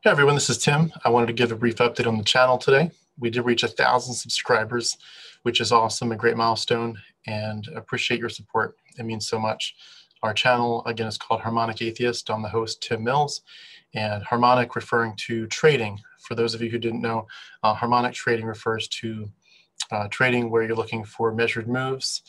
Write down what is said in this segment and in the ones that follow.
Hey everyone, this is Tim. I wanted to give a brief update on the channel today. We did reach 1,000 subscribers, which is awesome, a great milestone, and appreciate your support. It means so much. Our channel, again, is called Harmonic Atheist. I'm the host, Tim Mills, and harmonic referring to trading. For those of you who didn't know, harmonic trading refers to trading where you're looking for measured moves,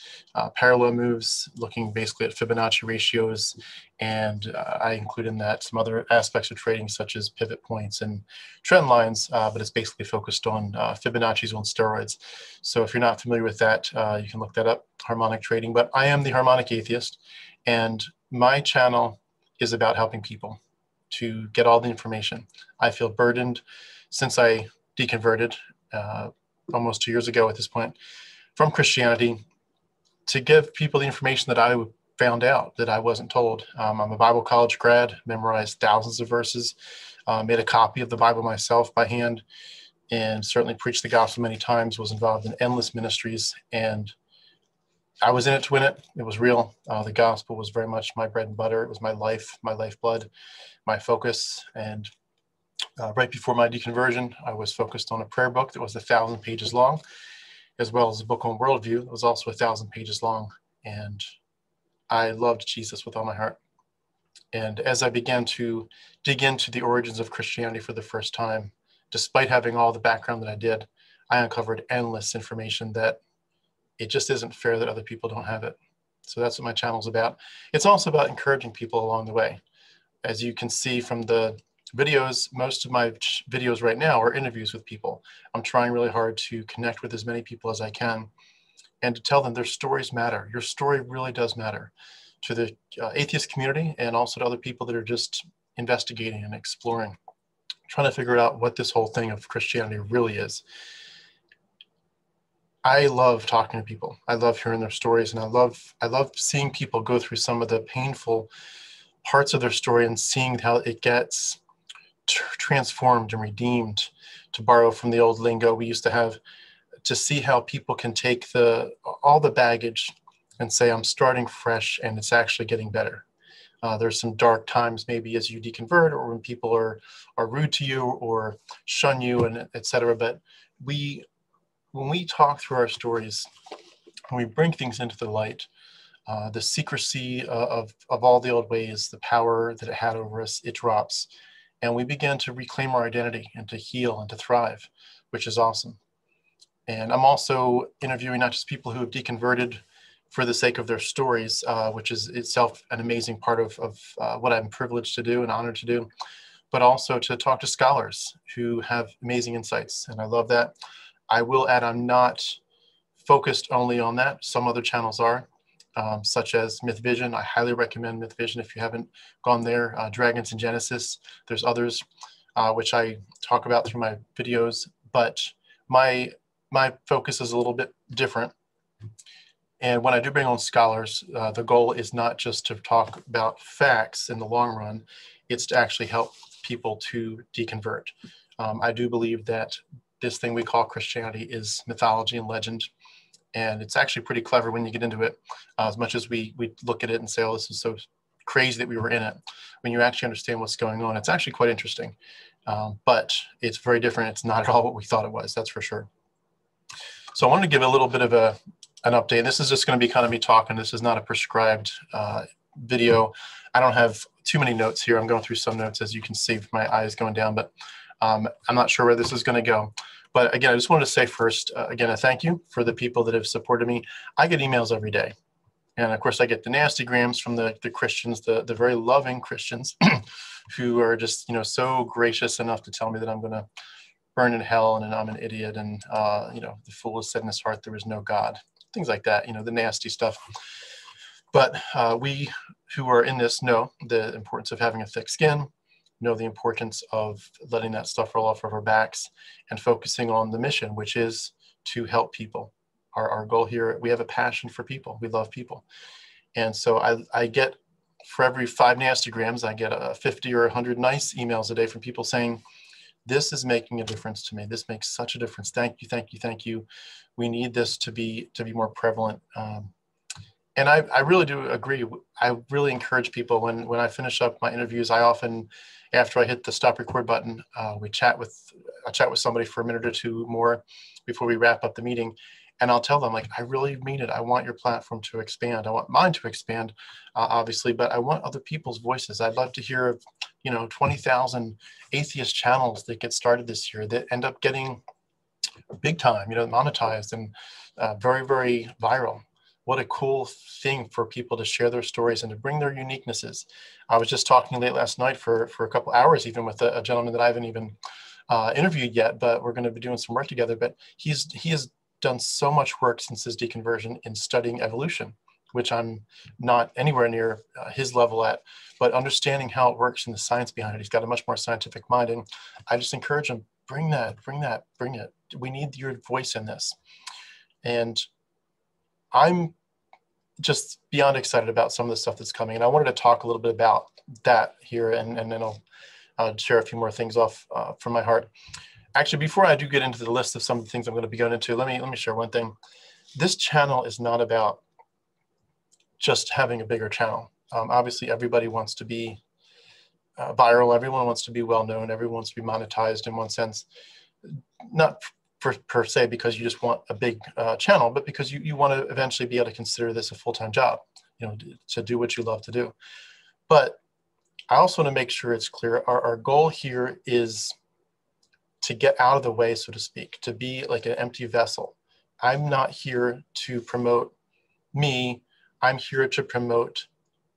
parallel moves, looking basically at Fibonacci ratios, and I include in that some other aspects of trading such as pivot points and trend lines, but it's basically focused on Fibonacci's on steroids. So if you're not familiar with that, you can look that up, harmonic trading. But I am the Harmonic Atheist, and my channel is about helping people to get all the information. I feel burdened since I deconverted almost 2 years ago at this point from Christianity to give people the information that I found out that I wasn't told. I'm a Bible college grad, memorized thousands of verses, made a copy of the Bible myself by hand, and certainly preached the gospel many times, was involved in endless ministries, and I was in it to win it. It was real. The gospel was very much my bread and butter. It was my life, my lifeblood, my focus, and right before my deconversion, I was focused on a prayer book that was 1,000 pages long, as well as a book on worldview that was also 1,000 pages long. And I loved Jesus with all my heart. And as I began to dig into the origins of Christianity for the first time, despite having all the background that I did, I uncovered endless information that it just isn't fair that other people don't have it. So that's what my channel's about. It's also about encouraging people along the way. As you can see from the videos, most of my videos right now are interviews with people. I'm trying really hard to connect with as many people as I can and to tell them their stories matter. Your story really does matter to the atheist community and also to other people that are just investigating and exploring, trying to figure out what this whole thing of Christianity really is. I love talking to people. I love hearing their stories, and I love seeing people go through some of the painful parts of their story and seeing how it gets transformed and redeemed, to borrow from the old lingo we used to have, to see how people can take all the baggage and say, I'm starting fresh and it's actually getting better. There's some dark times maybe as you deconvert, or when people are rude to you or shun you, and etc. But when we talk through our stories, when we bring things into the light, the secrecy of all the old ways, the power that it had over us, it drops. And we begin to reclaim our identity and to heal and to thrive, which is awesome. And I'm also interviewing not just people who have deconverted for the sake of their stories, which is itself an amazing part of what I'm privileged to do and honored to do, but also to talk to scholars who have amazing insights. And I love that. I will add, I'm not focused only on that. Some other channels are. Such as MythVision. I highly recommend MythVision if you haven't gone there. Dragons and Genesis. There's others which I talk about through my videos, but my focus is a little bit different. And when I do bring on scholars, the goal is not just to talk about facts in the long run, it's to actually help people to deconvert. I do believe that this thing we call Christianity is mythology and legend. And it's actually pretty clever when you get into it, as much as we look at it and say, oh, this is so crazy that we were in it. When you actually understand what's going on, it's actually quite interesting. But it's very different. It's not at all what we thought it was, that's for sure. So I wanted to give a little bit of an update. This is just going to be kind of me talking. This is not a prescribed video. I don't have too many notes here. I'm going through some notes, as you can see, with my eyes going down, but I'm not sure where this is going to go. But again, I just wanted to say first, again, a thank you for the people that have supported me. I get emails every day. And of course, I get the nasty grams from the Christians, the very loving Christians who are just, so gracious enough to tell me that I'm going to burn in hell and I'm an idiot. And, the fool has said in his heart there is no God. Things like that, the nasty stuff. But we who are in this know the importance of having a thick skin, know the importance of letting that stuff roll off of our backs and focusing on the mission, which is to help people. Our goal here, we have a passion for people. We love people. And so I get, for every 5 nasty grams, I get 50 or 100 nice emails a day from people saying, this is making a difference to me. This makes such a difference. Thank you, thank you, thank you. We need this to be more prevalent. And I really do agree. I really encourage people when I finish up my interviews, I often, after I hit the stop record button, I chat with somebody for a minute or two more before we wrap up the meeting. And I'll tell them, like, I really mean it. I want your platform to expand. I want mine to expand, obviously, but I want other people's voices. I'd love to hear of, 20,000 atheist channels that get started this year that end up getting big time, monetized and very, very viral. What a cool thing for people to share their stories and to bring their uniquenesses. I was just talking late last night for a couple hours, even with a gentleman that I haven't even interviewed yet, but we're going to be doing some work together. But he has done so much work since his deconversion in studying evolution, which I'm not anywhere near his level at, but understanding how it works and the science behind it. He's got a much more scientific mind. And I just encourage him, bring it. We need your voice in this. And I'm just beyond excited about some of the stuff that's coming. And I wanted to talk a little bit about that here, and then I'll share a few more things off from my heart. Actually, before I do get into the list of some of the things I'm going to be going into, let me share one thing. This channel is not about just having a bigger channel. Obviously, everybody wants to be viral. Everyone wants to be well-known. Everyone wants to be monetized in one sense. Not per se because you just want a big channel, but because you want to eventually be able to consider this a full-time job, to do what you love to do. But I also want to make sure it's clear. Our goal here is to get out of the way, so to speak, to be like an empty vessel. I'm not here to promote me. I'm here to promote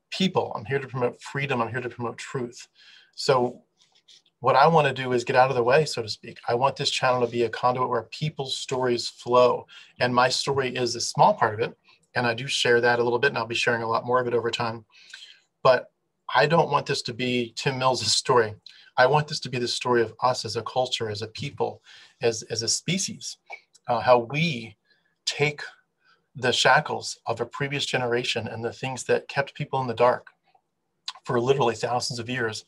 people. I'm here to promote freedom. I'm here to promote truth. So what I want to do is get out of the way, so to speak. I want this channel to be a conduit where people's stories flow. And my story is a small part of it. And I do share that a little bit, and I'll be sharing a lot more of it over time. But I don't want this to be Tim Mills' story. I want this to be the story of us as a culture, as a people, as a species, how we take the shackles of a previous generation and the things that kept people in the dark for literally thousands of years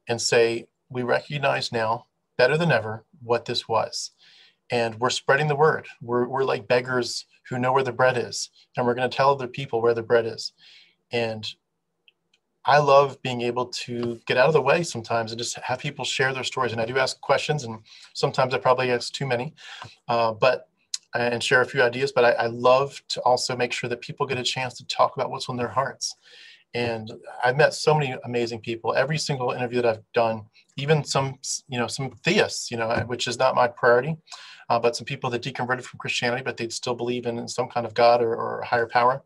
and say, we recognize now better than ever what this was. And we're spreading the word. We're like beggars who know where the bread is. And we're going to tell other people where the bread is. And I love being able to get out of the way sometimes and just have people share their stories. And I do ask questions, and sometimes I probably ask too many, and share a few ideas. But I love to also make sure that people get a chance to talk about what's on their hearts. And I've met so many amazing people. Every single interview that I've done, even some theists, which is not my priority, but some people that deconverted from Christianity, but they'd still believe in some kind of God or higher power.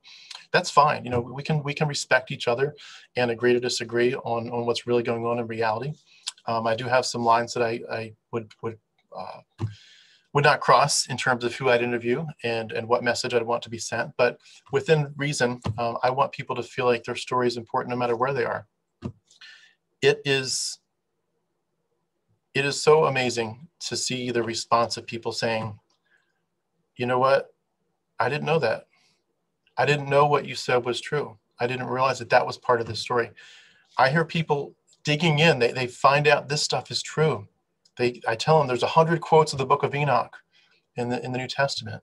That's fine. We can respect each other and agree to disagree on what's really going on in reality. I do have some lines that I would not cross in terms of who I'd interview and what message I'd want to be sent. But within reason, I want people to feel like their story is important no matter where they are. It is so amazing to see the response of people saying, you know what? I didn't know that. I didn't know what you said was true. I didn't realize that was part of the story. I hear people digging in. They find out this stuff is true. I tell them there's 100 quotes of the book of Enoch in the New Testament.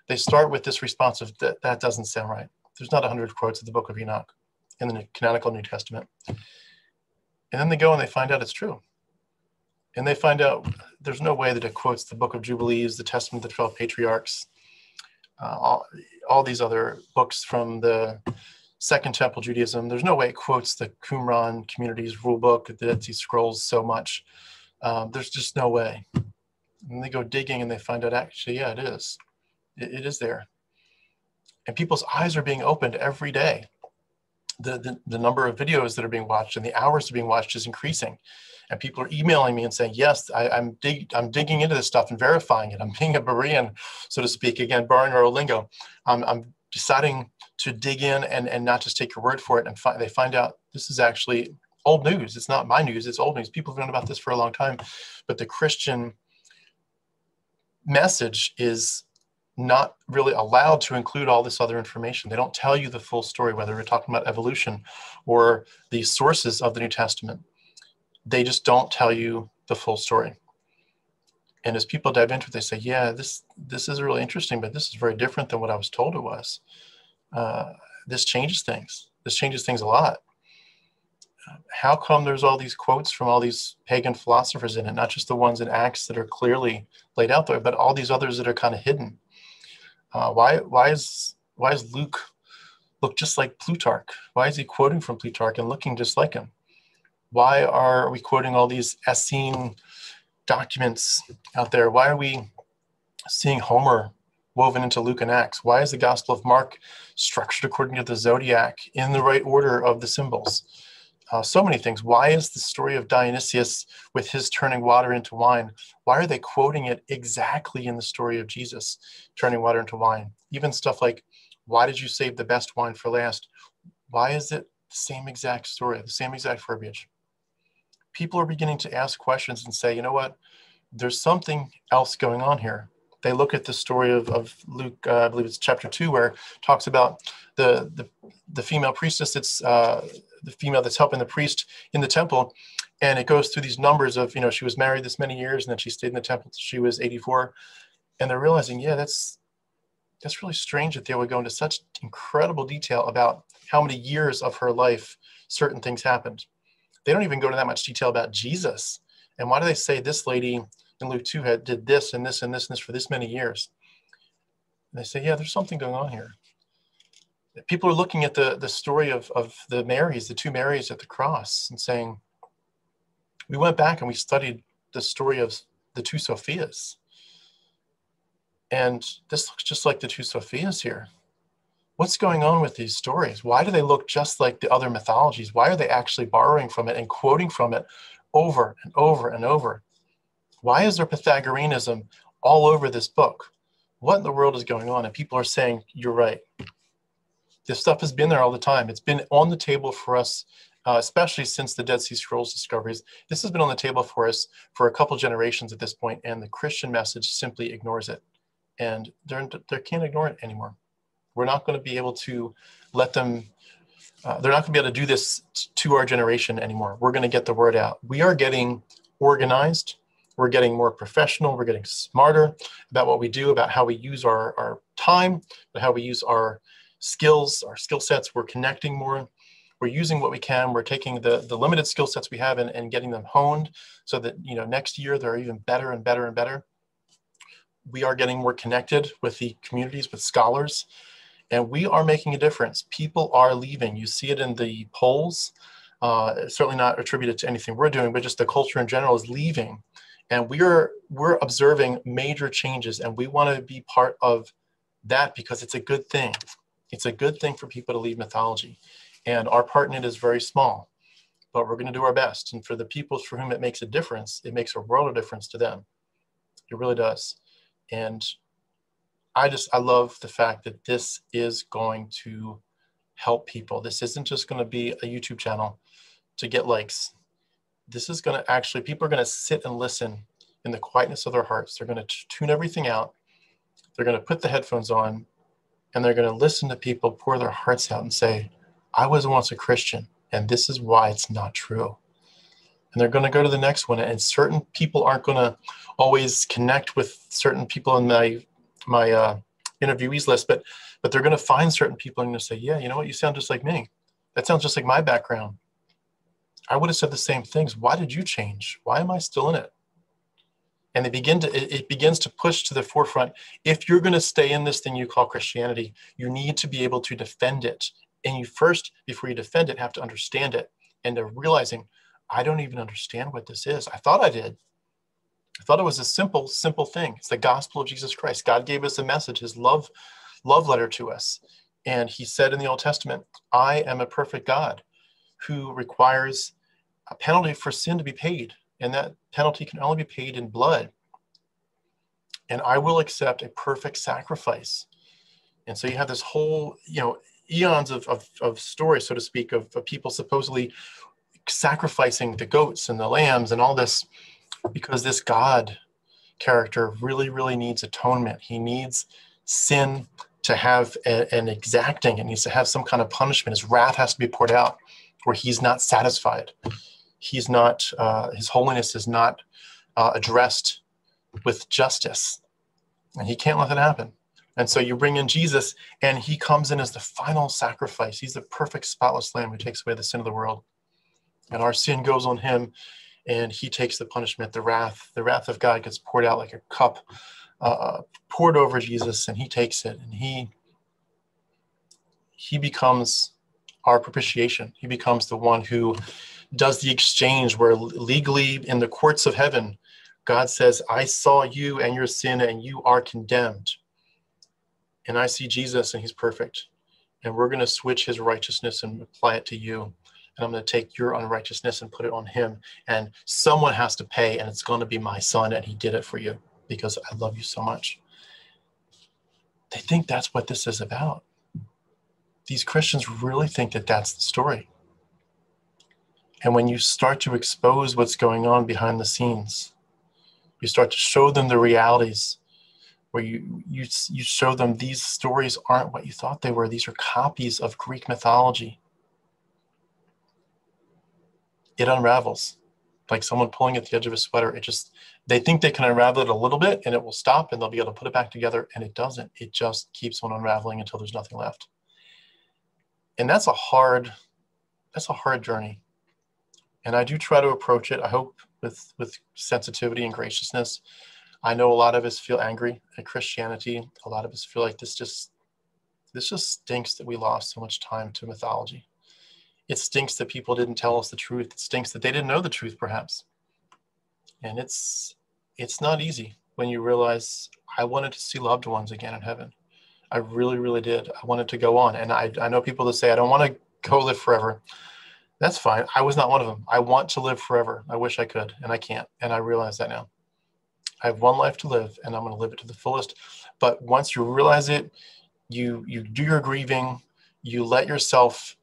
They start with this response of that doesn't sound right. There's not 100 quotes of the book of Enoch in the canonical New Testament. And then they go and they find out it's true. And they find out there's no way that it quotes the book of Jubilees, the Testament of the 12 Patriarchs, all these other books from the Second Temple Judaism. There's no way it quotes the Qumran community's rule book, the Dead Sea Scrolls so much. There's just no way. And they go digging and they find out actually, yeah, it is. It is there. And people's eyes are being opened every day. The number of videos that are being watched and the hours that are being watched is increasing. And people are emailing me and saying, yes, I'm digging into this stuff and verifying it. I'm being a Berean, so to speak, again, borrowing our lingo. I'm deciding to dig in and not just take your word for it. And they find out this is actually old news. It's not my news, it's old news. People have known about this for a long time. But the Christian message is not really allowed to include all this other information. They don't tell you the full story, whether we're talking about evolution or the sources of the New Testament. They just don't tell you the full story. And as people dive into it, they say, yeah, this is really interesting, but this is very different than what I was told it was. this changes things. This changes things a lot. How come there's all these quotes from all these pagan philosophers in it, not just the ones in Acts that are clearly laid out there, but all these others that are kind of hidden? Why is Luke look just like Plutarch? Why is he quoting from Plutarch and looking just like him? Why are we quoting all these Essene documents out there? Why are we seeing Homer woven into Luke and Acts? Why is the Gospel of Mark structured according to the zodiac in the right order of the symbols? So many things. Why is the story of Dionysius with his turning water into wine? Why are they quoting it exactly in the story of Jesus turning water into wine? Even stuff like, why did you save the best wine for last? Why is it the same exact story, the same exact verbiage? People are beginning to ask questions and say, you know what? There's something else going on here. They look at the story of Luke, I believe it's chapter 2, where it talks about the female priestess. It's the female that's helping the priest in the temple. And it goes through these numbers of, she was married this many years, and then she stayed in the temple until she was 84. And they're realizing, yeah, that's really strange that they would go into such incredible detail about how many years of her life certain things happened. They don't even go into that much detail about Jesus. And why do they say this lady in Luke 2 did this and this and this and this for this many years? And they say, yeah, there's something going on here. People are looking at the story of the Marys, the two Marys at the cross, and saying, we went back and we studied the story of the two Sophias. And this looks just like the two Sophias here. What's going on with these stories? Why do they look just like the other mythologies? Why are they actually borrowing from it and quoting from it over and over and over? Why is there Pythagoreanism all over this book? What in the world is going on? And people are saying, you're right. This stuff has been there all the time. It's been on the table for us, especially since the Dead Sea Scrolls discoveries. This has been on the table for us for a couple generations at this point, and the Christian message simply ignores it. And they can't ignore it anymore. We're not going to be able to let them, they're not going to be able to do this to our generation anymore. We're going to get the word out. We are getting organized. We're getting more professional. We're getting smarter about what we do, about how we use our time, about how we use our skills, our skill sets. We're connecting more. We're using what we can. We're taking the limited skill sets we have and getting them honed so that, next year they're even better and better and better. We are getting more connected with the communities, with scholars, and we are making a difference. People are leaving. You see it in the polls. Certainly not attributed to anything we're doing, but just the culture in general is leaving. And we're observing major changes, and we want to be part of that because it's a good thing. It's a good thing for people to leave mythology. And our part in it is very small, but we're going to do our best. And for the people for whom it makes a difference, it makes a world of difference to them. It really does. And I love the fact that this is going to help people. This isn't just going to be a YouTube channel to get likes. This is going to actually, people are going to sit and listen in the quietness of their hearts. They're going to tune everything out. They're going to put the headphones on, and they're going to listen to people pour their hearts out and say, I was once a Christian, and this is why it's not true. And they're going to go to the next one. And certain people aren't going to always connect with certain people in my interviewees list, but they're going to find certain people and going to say, yeah, you know what? You sound just like me. That sounds just like my background. I would have said the same things. Why did you change? Why am I still in it? And it begins to push to the forefront. If you're going to stay in this thing you call Christianity, you need to be able to defend it. And you first, before you defend it, have to understand it. And they're realizing, I don't even understand what this is. I thought I did. I thought it was a simple thing. It's the gospel of Jesus Christ. God gave us a message, his love letter to us. And he said in the Old Testament, I am a perfect God who requires a penalty for sin to be paid. And that penalty can only be paid in blood. And I will accept a perfect sacrifice. And so you have this whole, eons of stories, so to speak, of people supposedly sacrificing the goats and the lambs and all this, because this God character really, really needs atonement. He needs sin to have an exacting. It needs to have some kind of punishment. His wrath has to be poured out where he's not satisfied. He's not, his holiness is not addressed with justice. And he can't let that happen. And so you bring in Jesus, and he comes in as the final sacrifice. He's the perfect spotless lamb who takes away the sin of the world. And our sin goes on him, and he takes the punishment, the wrath of God gets poured out like a cup, poured over Jesus, and he takes it, and he becomes our propitiation. He becomes the one who does the exchange where legally in the courts of heaven, God says, I saw you and your sin, and you are condemned. And I see Jesus, and he's perfect. And we're going to switch his righteousness and apply it to you. And I'm going to take your unrighteousness and put it on him. And someone has to pay, and it's going to be my son, and he did it for you because I love you so much. They think that's what this is about. These Christians really think that that's the story. And when you start to expose what's going on behind the scenes, you start to show them the realities, where you show them these stories aren't what you thought they were. These are copies of Greek mythology. It unravels like someone pulling at the edge of a sweater. They think they can unravel it a little bit and it will stop and they'll be able to put it back together, and it doesn't. It just keeps on unraveling until there's nothing left. And that's a hard journey. And I do try to approach it, I hope, with sensitivity and graciousness. I know a lot of us feel angry at Christianity. A lot of us feel like this just stinks that we lost so much time to mythology. It stinks that people didn't tell us the truth. It stinks that they didn't know the truth, perhaps. And it's not easy when you realize I wanted to see loved ones again in heaven. I really, really did. I wanted to go on. And I know people that say, I don't want to go live forever. That's fine. I was not one of them. I want to live forever. I wish I could, and I can't. And I realize that now. I have one life to live, and I'm going to live it to the fullest. But once you realize it, you do your grieving, you let yourself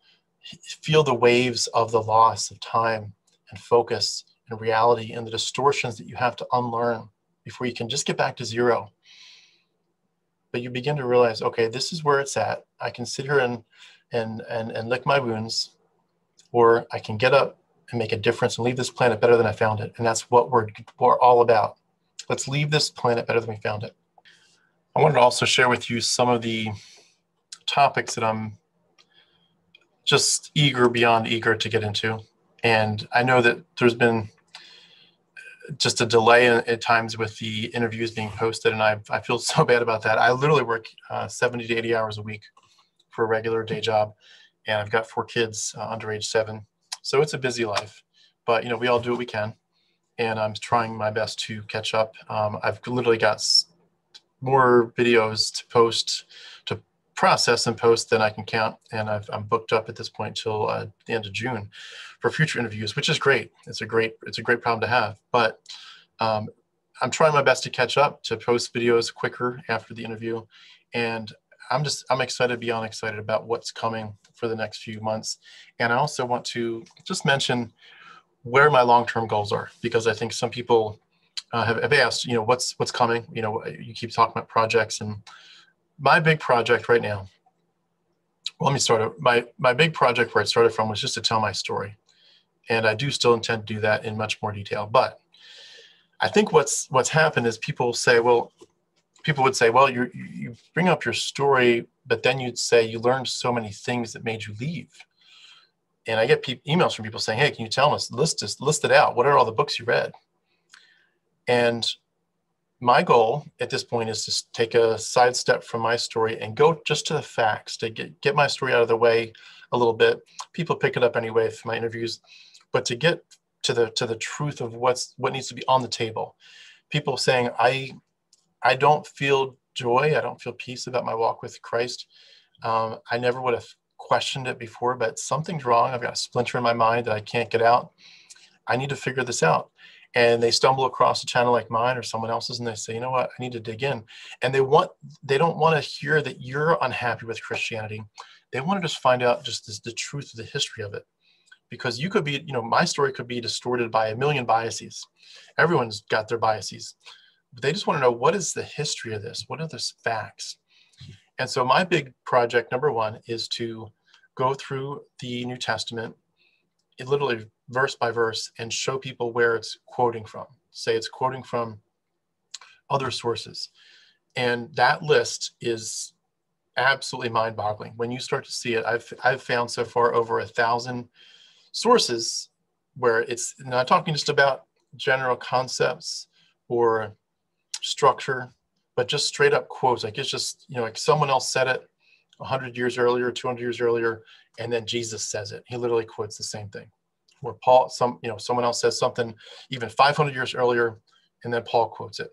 feel the waves of the loss of time and focus and reality and the distortions that you have to unlearn before you can just get back to zero. But you begin to realize, okay, this is where it's at. I can sit here and lick my wounds, or I can get up and make a difference and leave this planet better than I found it. And that's what we're all about. Let's leave this planet better than we found it. I wanted to also share with you some of the topics that I'm just beyond eager to get into. And I know that there's been just a delay at times with the interviews being posted, and I feel so bad about that. I literally work 70 to 80 hours a week for a regular day job, and I've got 4 kids under age 7. So it's a busy life, but we all do what we can. And I'm trying my best to catch up. I've literally got more videos to post, to process and post than I can count. And I'm booked up at this point till the end of June for future interviews, which is great. It's a great problem to have. But I'm trying my best to catch up, to post videos quicker after the interview. And I'm excited beyond excited about what's coming for the next few months. And I also want to just mention where my long-term goals are, because I think some people have asked, what's coming? You keep talking about projects, and my big project right now, well, let me start. My big project where it started from was just to tell my story. And I do still intend to do that in much more detail. But I think what's happened is people would say, well, you bring up your story, but then you'd say you learned so many things that made you leave. And I get emails from people saying, hey, can you tell us, list it out. What are all the books you read? And my goal at this point is to take a sidestep from my story and go just to the facts, to get my story out of the way a little bit. People pick it up anyway from my interviews, but to get to the truth of what needs to be on the table. People saying, I don't feel joy. I don't feel peace about my walk with Christ. I never would have questioned it before, but something's wrong. I've got a splinter in my mind that I can't get out. I need to figure this out. And they stumble across a channel like mine or someone else's, and they say, you know what, I need to dig in. And they don't want to hear that you're unhappy with Christianity. They want to just find out just the truth of the history of it. Because you could be, my story could be distorted by a million biases. Everyone's got their biases. But they just want to know, what is the history of this? What are the facts? And so my big project, number one, is to go through the New Testament, literally verse by verse, and show people where it's quoting from. Say it's quoting from other sources. And that list is absolutely mind-boggling. When you start to see it, I've found so far over 1,000 sources where it's not talking just about general concepts or structure, but just straight up quotes. Like it's just, like someone else said it 100 years earlier, 200 years earlier, and then Jesus says it. He literally quotes the same thing. Where Paul, someone else says something even 500 years earlier, and then Paul quotes it.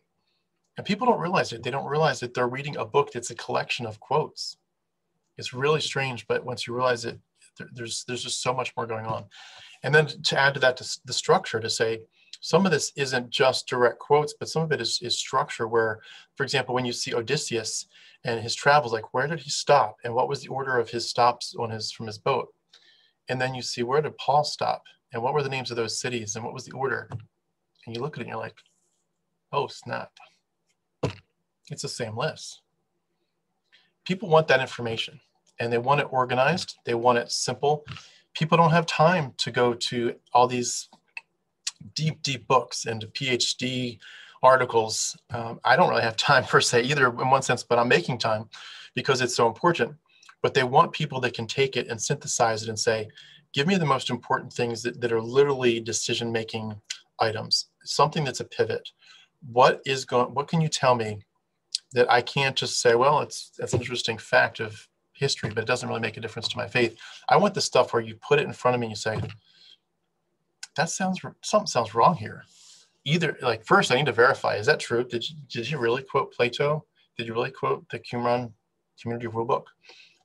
And people don't realize it. They don't realize that they're reading a book that's a collection of quotes. It's really strange, but once you realize it, there's just so much more going on. And then to add to that, the structure, to say some of this isn't just direct quotes, but some of it is structure where, for example, when you see Odysseus and his travels, like where did he stop? And what was the order of his stops from his boat? And then you see, where did Paul stop? And what were the names of those cities? And what was the order? And you look at it and you're like, oh, snap. It's the same list. People want that information and they want it organized. They want it simple. People don't have time to go to all these deep, deep books and PhD articles. I don't really have time per se either in one sense, but I'm making time because it's so important. But they want people that can take it and synthesize it and say, give me the most important things that are literally decision-making items, something that's a pivot. What can you tell me that I can't just say, well, that's an interesting fact of history, but it doesn't really make a difference to my faith. I want the stuff where you put it in front of me and you say, something sounds wrong here. Either, like, first I need to verify, is that true? Did you really quote Plato? Did you really quote the Qumran Community Rulebook?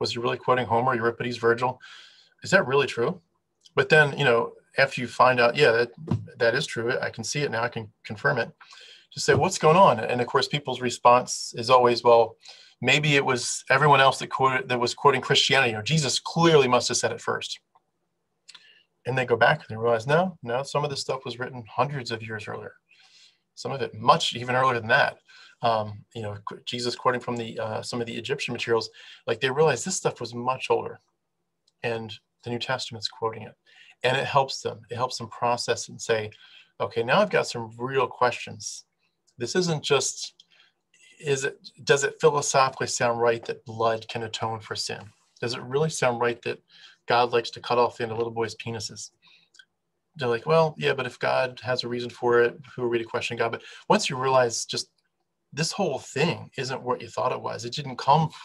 Was he really quoting Homer, Euripides, Virgil? Is that really true? But then, after you find out, yeah, that is true, I can see it now, I can confirm it. Just say, what's going on? And of course, people's response is always, well, maybe it was everyone else that was quoting Christianity. Jesus clearly must have said it first. And they go back and they realize, no, some of this stuff was written hundreds of years earlier. Some of it much even earlier than that. Jesus quoting from some of the Egyptian materials, like they realize this stuff was much older. And the New Testament's quoting it. And it helps them. It helps them process and say, okay, now I've got some real questions. This isn't just, does it philosophically sound right that blood can atone for sin? Does it really sound right that God likes to cut off the end of little boys' penises? They're like, well, yeah, but if God has a reason for it, who are we to question God? But once you realize just this whole thing isn't what you thought it was. It didn't come from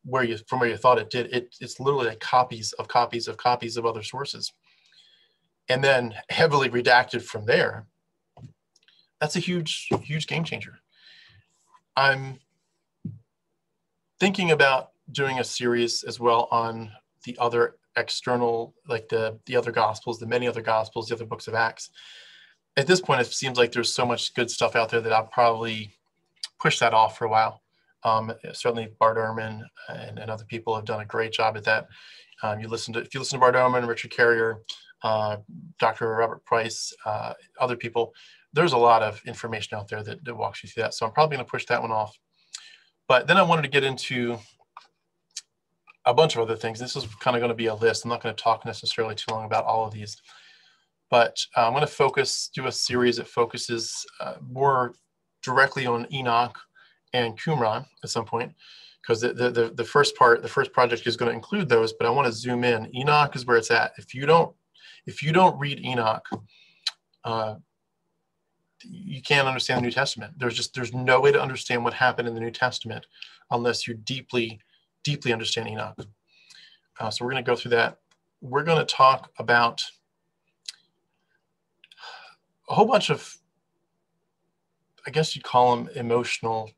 where you thought it did. It's literally like copies of copies of copies of other sources. And then heavily redacted from there. That's a huge, huge game changer. I'm thinking about doing a series as well on the other external, like the other gospels, the many other gospels, the other books of Acts. At this point, it seems like there's so much good stuff out there that I'll probably push that off for a while. Certainly Bart Ehrman and other people have done a great job at that. If you listen to Bart Ehrman, Richard Carrier, Dr. Robert Price, other people, there's a lot of information out there that walks you through that. So I'm probably going to push that one off. But then I wanted to get into a bunch of other things. This is kind of going to be a list. I'm not going to talk necessarily too long about all of these. But I'm going to do a series that focuses more directly on Enoch and Qumran at some point, because the first project is going to include those, but I want to zoom in. Enoch is where it's at. If you don't read Enoch, you can't understand the New Testament. There's no way to understand what happened in the New Testament unless you deeply understand Enoch. So we're going to go through that. We're going to talk about a whole bunch of, I guess you'd call them emotional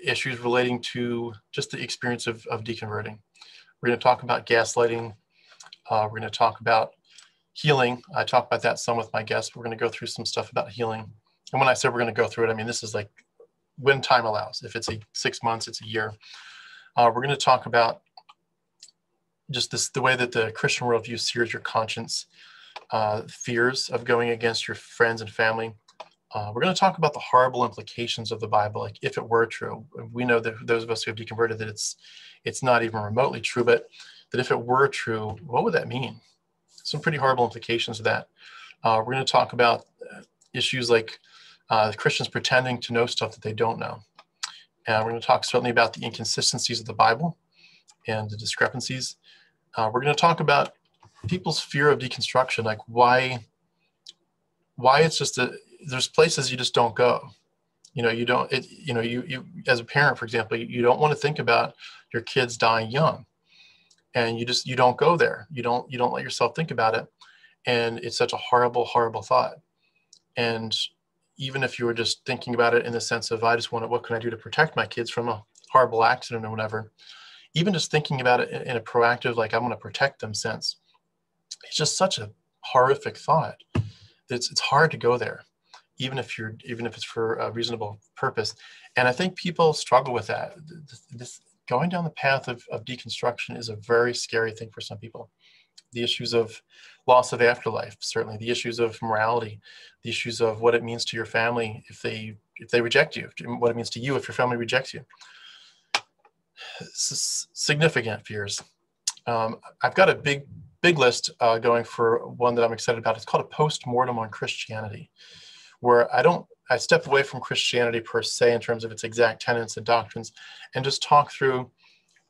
issues relating to just the experience of deconverting. We're going to talk about gaslighting. We're going to talk about healing. I talk about that some with my guests. We're going to go through some stuff about healing. And when I say we're going to go through it, I mean, this is like when time allows. If it's 6 months, it's a year. We're going to talk about just the way that the Christian worldview sears your conscience, fears of going against your friends and family. We're going to talk about the horrible implications of the Bible, like if it were true. We know that those of us who have deconverted that it's not even remotely true, but that if it were true, what would that mean? Some pretty horrible implications of that. We're going to talk about issues like Christians pretending to know stuff that they don't know. And we're going to talk certainly about the inconsistencies of the Bible and the discrepancies. We're going to talk about people's fear of deconstruction, like why it's just there's places you just don't go. You know, you as a parent, for example, you don't want to think about your kids dying young, and you don't go there. You don't let yourself think about it. And it's such a horrible, horrible thought. And even if you were just thinking about it in the sense of, what can I do to protect my kids from a horrible accident or whatever, even just thinking about it in a proactive, like, I'm going to protect them sense, it's just such a horrific thought. It's hard to go there, even if it's for a reasonable purpose. And I think people struggle with that. This going down the path of deconstruction is a very scary thing for some people. The issues of loss of afterlife, certainly the issues of morality, the issues of what it means to your family if they reject you, what it means to you if your family rejects you. Significant fears. I've got a big list going for one that I'm excited about. It's called a Postmortem on Christianity, where I step away from Christianity per se in terms of its exact tenets and doctrines, and just talk through,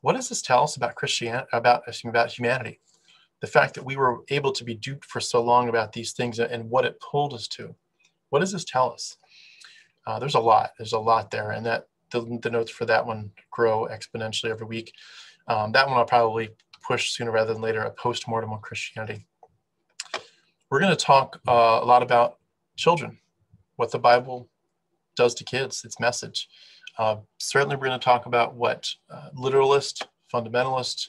what does this tell us about about humanity? The fact that we were able to be duped for so long about these things and what it pulled us to. What does this tell us? There's a lot there, and that the notes for that one grow exponentially every week. That one I'll probably push sooner rather than later, a Postmortem on Christianity. We're going to talk a lot about children, what the Bible does to kids, its message. Certainly we're going to talk about what literalist, fundamentalist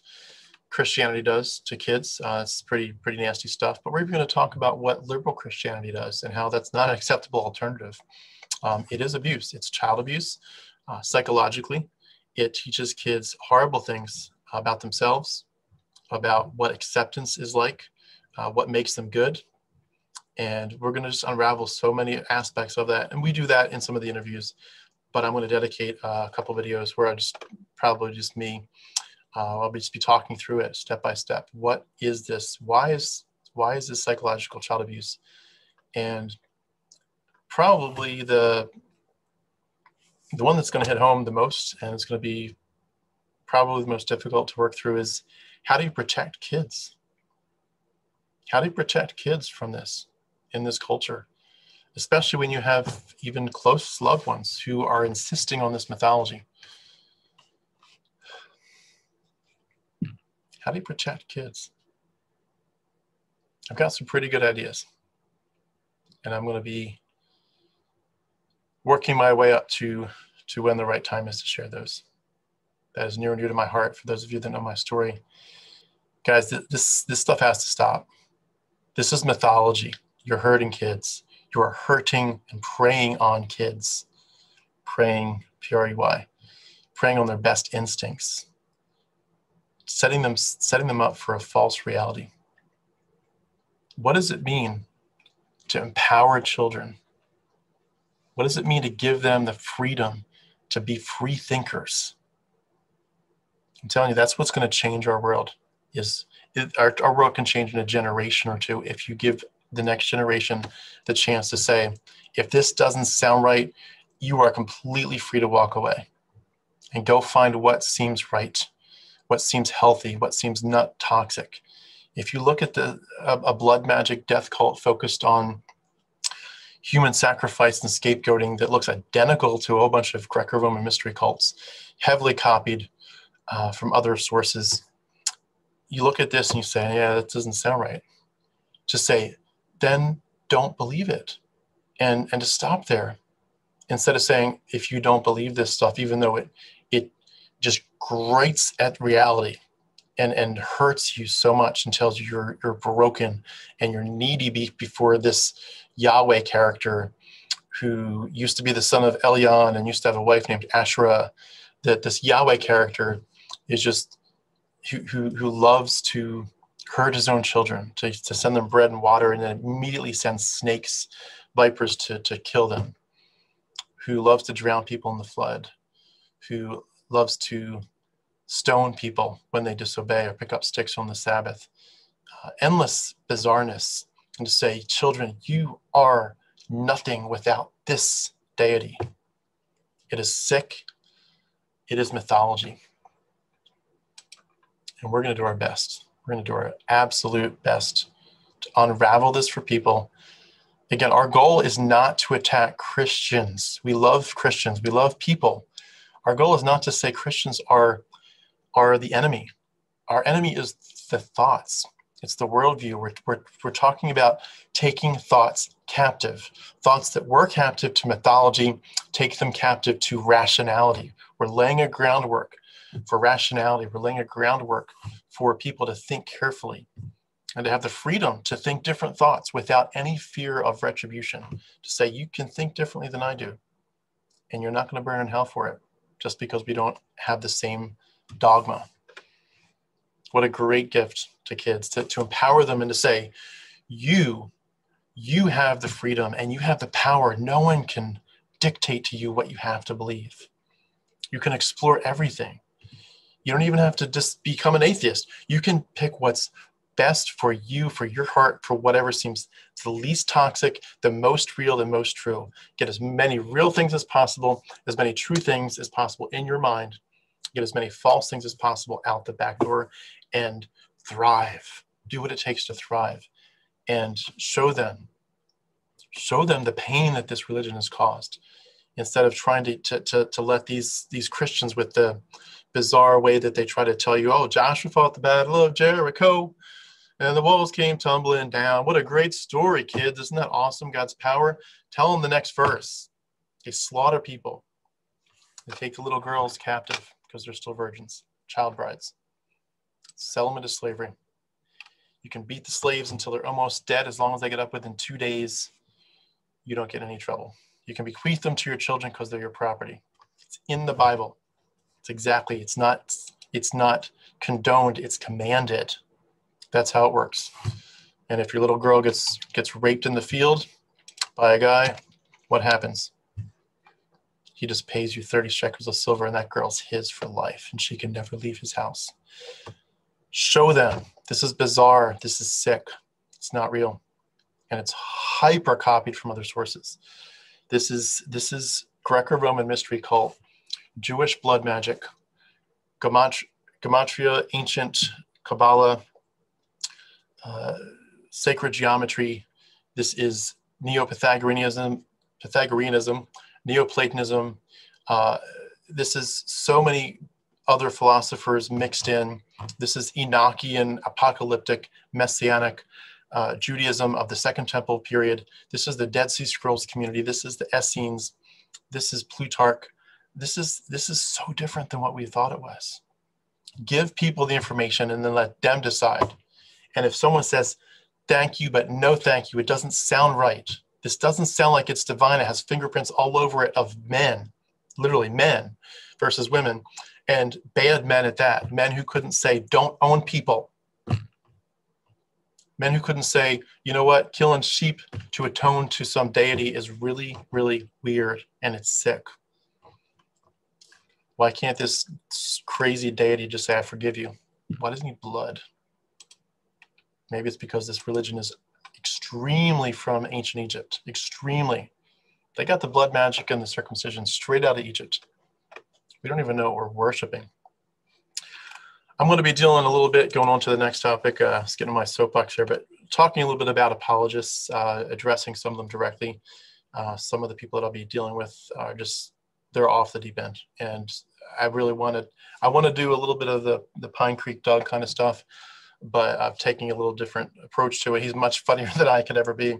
Christianity does to kids. It's pretty nasty stuff, but we're even going to talk about what liberal Christianity does and how that's not an acceptable alternative. It is abuse. It's child abuse. Psychologically, it teaches kids horrible things about themselves, about what acceptance is like, what makes them good. And we're going to just unravel so many aspects of that. And we do that in some of the interviews, but I'm going to dedicate a couple videos where probably just me. I'll just be talking through it step by step. What is this? Why is this psychological child abuse? And probably the one that's going to hit home the most, and it's going to be probably the most difficult to work through, is how do you protect kids? How do you protect kids from this in this culture? Especially when you have even close loved ones who are insisting on this mythology. How do you protect kids? I've got some pretty good ideas, and I'm going to be working my way up to when the right time is to share those. That is near and dear to my heart for those of you that know my story. Guys, this stuff has to stop. This is mythology. You're hurting kids. You are hurting and preying on kids. Preying, P-R-E-Y, preying on their best instincts. Setting them up for a false reality. What does it mean to empower children? What does it mean to give them the freedom to be free thinkers? I'm telling you, that's what's going to change our world. Our world can change in a generation or two if you give the next generation the chance to say, if this doesn't sound right, you are completely free to walk away and go find what seems right, what seems healthy, what seems not toxic. If you look at a blood magic death cult focused on human sacrifice and scapegoating that looks identical to a whole bunch of Greco-Roman mystery cults, heavily copied from other sources, you look at this and you say, yeah, that doesn't sound right. Just say, then don't believe it. And to stop there, instead of saying, if you don't believe this stuff, even though it just grates at reality and hurts you so much and tells you you're broken and you're needy before this Yahweh character who used to be the son of Elion and used to have a wife named Asherah, that this Yahweh character is just who loves to hurt his own children, to send them bread and water, and then immediately sends snakes, vipers to kill them, who loves to drown people in the flood, who loves to stone people when they disobey or pick up sticks on the Sabbath. Endless bizarreness, and to say, children, you are nothing without this deity. It is sick, It is mythology. And we're going to do our best. We're going to do our absolute best to unravel this for people. Again, our goal is not to attack Christians. We love Christians. We love people. Our goal is not to say Christians are the enemy. Our enemy is the thoughts. It's the worldview. We're talking about taking thoughts captive. Thoughts that were captive to mythology, take them captive to rationality. We're laying a groundwork for rationality. We're laying a groundwork for people to think carefully and to have the freedom to think different thoughts without any fear of retribution. To say, you can think differently than I do, and you're not going to burn in hell for it just because we don't have the same dogma. What a great gift to kids, to empower them and to say, you have the freedom and you have the power. No one can dictate to you what you have to believe. You can explore everything. You don't even have to just become an atheist. You can pick what's best for you, for your heart, for whatever seems the least toxic, the most real, the most true. Get as many real things as possible, as many true things as possible in your mind. Get as many false things as possible out the back door, and thrive. Do what it takes to thrive, and show them the pain that this religion has caused, instead of trying to let these Christians, with the bizarre way that they try to tell you, oh, Joshua fought the battle of Jericho and the walls came tumbling down. What a great story, kids. Isn't that awesome? God's power. Tell them the next verse. They slaughter people. They take the little girls captive because they're still virgins, child brides. Sell them into slavery. You can beat the slaves until they're almost dead. As long as they get up within 2 days, you don't get any trouble. You can bequeath them to your children because they're your property. It's in the Bible. It's not condoned, it's commanded. That's how it works. And if your little girl gets raped in the field by a guy, what happens? He just pays you 30 shekels of silver, and that girl's his for life, and she can never leave his house. Show them this is bizarre, this is sick, it's not real, and it's hyper copied from other sources. This is Greco-Roman mystery cult, Jewish blood magic, gematria, ancient Kabbalah, sacred geometry. This is Neo-Pythagoreanism, Neoplatonism. This is so many other philosophers mixed in. This is Enochian, apocalyptic, messianic Judaism of the Second Temple period. This is the Dead Sea Scrolls community. This is the Essenes. This is Plutarch. This is so different than what we thought it was. Give people the information and then let them decide. And if someone says, thank you, but no thank you, it doesn't sound right. This doesn't sound like it's divine. It has fingerprints all over it of men, literally men versus women, and bad men at that. Men who couldn't say, don't own people. Men who couldn't say, you know what, killing sheep to atone to some deity is really, really weird, and it's sick. Why can't this crazy deity just say, I forgive you? Why does it need blood? Maybe it's because this religion is extremely from ancient Egypt, extremely. They got the blood magic and the circumcision straight out of Egypt. We don't even know what we're worshiping. I'm going to be dealing a little bit, going on to the next topic, just getting on my soapbox here, but talking a little bit about apologists, addressing some of them directly. Some of the people that I'll be dealing with are just, they're off the deep end. And I really want to do a little bit of the Pinecreek Doug kind of stuff, but I'm taking a little different approach to it. He's much funnier than I could ever be,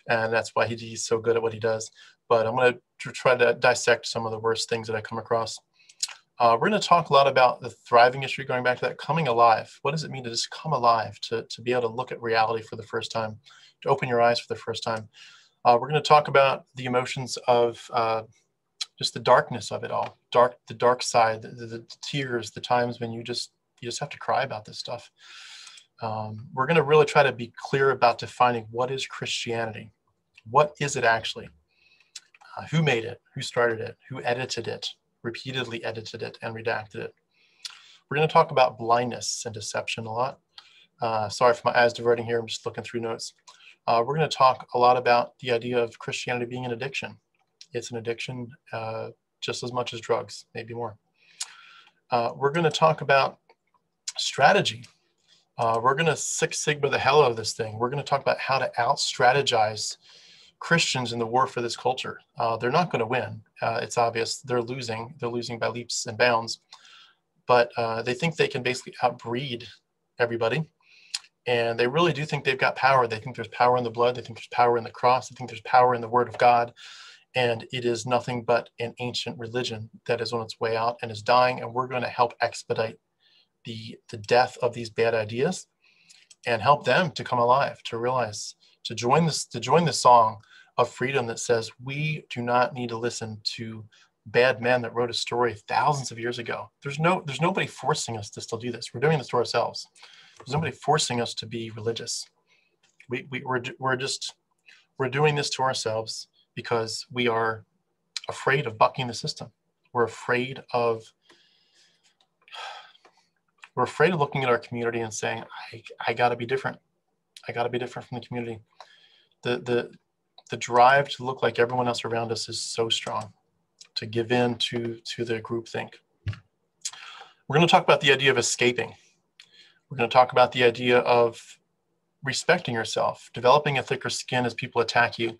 and that's why he's so good at what he does. But I'm going to try to dissect some of the worst things that I come across. We're going to talk a lot about the thriving issue, going back to that, coming alive. What does it mean to just come alive, to be able to look at reality for the first time, to open your eyes for the first time? We're going to talk about the emotions of just the darkness of it all, the dark side, the tears, the times when you just have to cry about this stuff. We're going to really try to be clear about defining what is Christianity. What is it actually? Who made it? Who started it? Who edited it? Repeatedly edited it and redacted it. We're going to talk about blindness and deception a lot. Sorry for my eyes diverting here. I'm just looking through notes. We're going to talk a lot about the idea of Christianity being an addiction. It's an addiction just as much as drugs, maybe more. We're going to talk about strategy. We're going to Six Sigma the hell out of this thing. We're going to talk about how to out-strategize Christians in the war for this culture. They're not going to win. It's obvious. They're losing. They're losing by leaps and bounds. But they think they can basically outbreed everybody. And they really do think they've got power. They think there's power in the blood. They think there's power in the cross. They think there's power in the word of God. And it is nothing but an ancient religion that is on its way out and is dying. And we're going to help expedite the death of these bad ideas and help them to come alive, to realize, to join this song of freedom that says we do not need to listen to bad men that wrote a story thousands of years ago. There's nobody forcing us to still do this. We're doing this to ourselves. There's nobody forcing us to be religious. We're doing this to ourselves because we are afraid of bucking the system. We're afraid of looking at our community and saying, I got to be different. I got to be different from the community. The drive to look like everyone else around us is so strong, to give in to the groupthink. We're going to talk about the idea of escaping. We're going to talk about the idea of respecting yourself, developing a thicker skin as people attack you,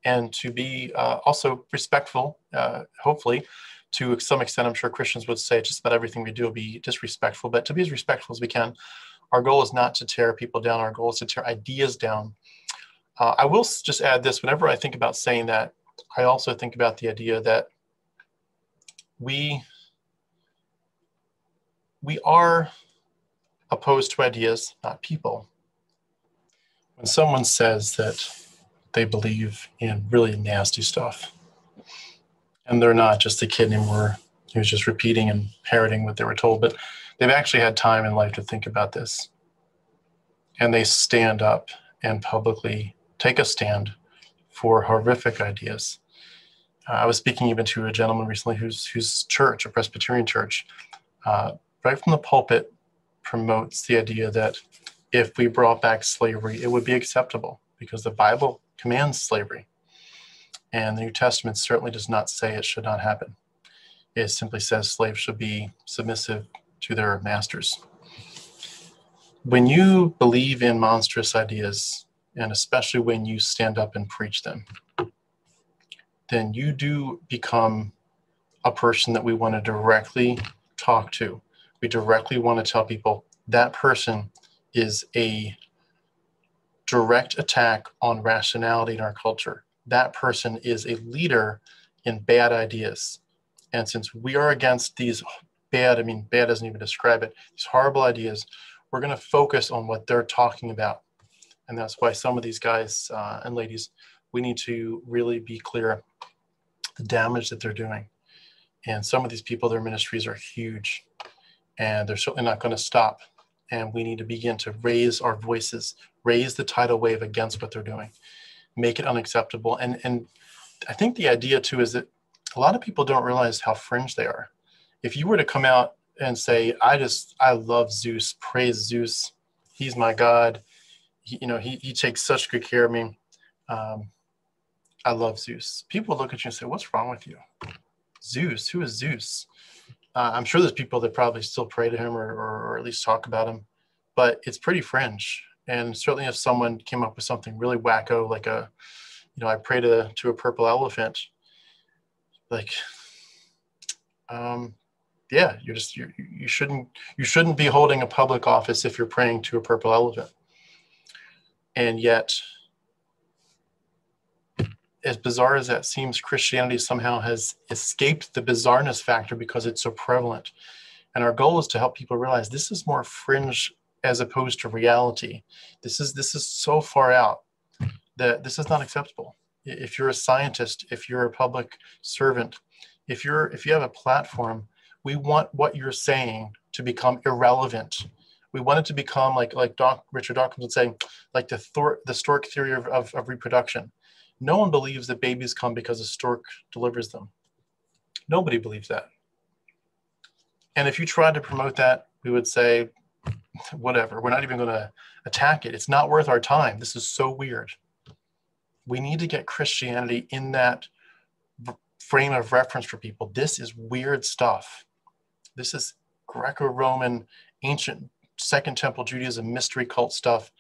and to be also respectful, hopefully, to some extent. I'm sure Christians would say just about everything we do will be disrespectful, but to be as respectful as we can. Our goal is not to tear people down. Our goal is to tear ideas down. I will just add this. Whenever I think about saying that, I also think about the idea that we are opposed to ideas, not people. When someone says that they believe in really nasty stuff, and they're not just a kid anymore who's just repeating and parroting what they were told, but they've actually had time in life to think about this. And they stand up and publicly take a stand for horrific ideas. I was speaking even to a gentleman recently whose church, a Presbyterian church, right from the pulpit promotes the idea that if we brought back slavery, it would be acceptable because the Bible commands slavery. And the New Testament certainly does not say it should not happen. It simply says slaves should be submissive to their masters. When you believe in monstrous ideas, and especially when you stand up and preach them, then you do become a person that we want to directly talk to. We directly want to tell people that person is a direct attack on rationality in our culture. That person is a leader in bad ideas. And since we are against these bad doesn't even describe it, these horrible ideas, we're going to focus on what they're talking about. And that's why some of these guys and ladies, we need to really be clear the damage that they're doing. And some of these people, their ministries are huge, and they're certainly not going to stop. And we need to begin to raise our voices, raise the tidal wave against what they're doing, make it unacceptable. And I think the idea too is that a lot of people don't realize how fringe they are. If you were to come out and say, I love Zeus, praise Zeus, he's my God, he takes such good care of me, I love Zeus, people look at you and say, what's wrong with you? Zeus, who is Zeus? I'm sure there's people that probably still pray to him or at least talk about him, but it's pretty fringe. And certainly if someone came up with something really wacko, like I pray to a purple elephant, like, yeah, you shouldn't be holding a public office if you're praying to a purple elephant. And yet, as bizarre as that seems, Christianity somehow has escaped the bizarreness factor because it's so prevalent. And our goal is to help people realize this is more fringe as opposed to reality. This is so far out that this is not acceptable. If you're a scientist, if you're a public servant, if you have a platform, we want what you're saying to become irrelevant. We want it to become like Richard Dawkins would say, like the stork theory of reproduction. No one believes that babies come because a stork delivers them. Nobody believes that. And if you tried to promote that, we would say, whatever, we're not even going to attack it. It's not worth our time. This is so weird. We need to get Christianity in that frame of reference for people. This is weird stuff. This is Greco-Roman, ancient Second Temple Judaism, mystery cult stuff,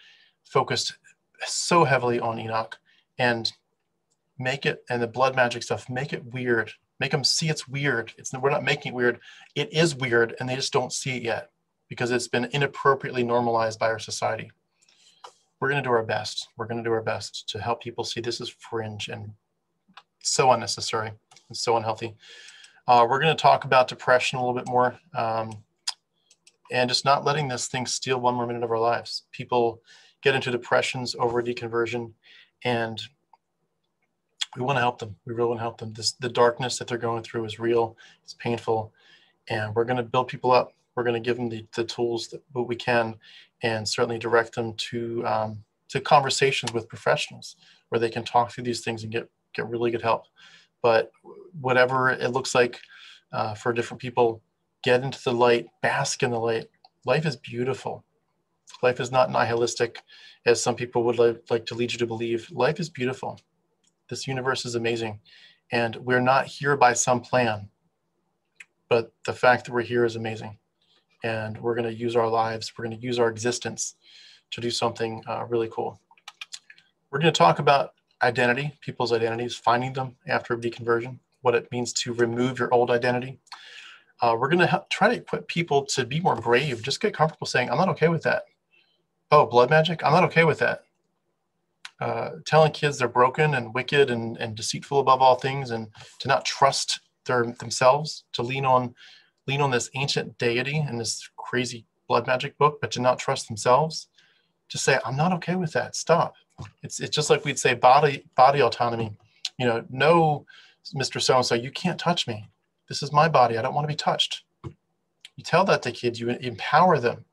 focused so heavily on Enoch, and make it, and the blood magic stuff, make it weird. Make them see it's weird. We're not making it weird. It is weird, and they just don't see it yet because it's been inappropriately normalized by our society. We're going to do our best. We're going to do our best to help people see this is fringe and so unnecessary and so unhealthy. We're going to talk about depression a little bit more, and just not letting this thing steal one more minute of our lives. People get into depressions over deconversion, and we want to help them. We really want to help them. The darkness that they're going through is real. It's painful, and we're going to build people up. We're going to give them the tools that we can, and certainly direct them to conversations with professionals where they can talk through these things and get really good help. But whatever it looks like for different people, get into the light, bask in the light. Life is beautiful. Life is not nihilistic, as some people would like to lead you to believe. Life is beautiful. This universe is amazing. And we're not here by some plan, but the fact that we're here is amazing. And we're going to use our lives, we're going to use our existence to do something really cool. We're going to talk about identity, people's identities, finding them after deconversion, what it means to remove your old identity. We're going to try to equip people to be more brave. Just get comfortable saying, I'm not okay with that. Oh, blood magic? I'm not okay with that. Telling kids they're broken and wicked and deceitful above all things, and to not trust themselves, to lean on this ancient deity and this crazy blood magic book, but to not trust themselves. To say, I'm not okay with that. Stop. It's just like we'd say body autonomy. You know, no, Mr. So-and-so, you can't touch me. This is my body. I don't want to be touched. You tell that to kids. You empower them.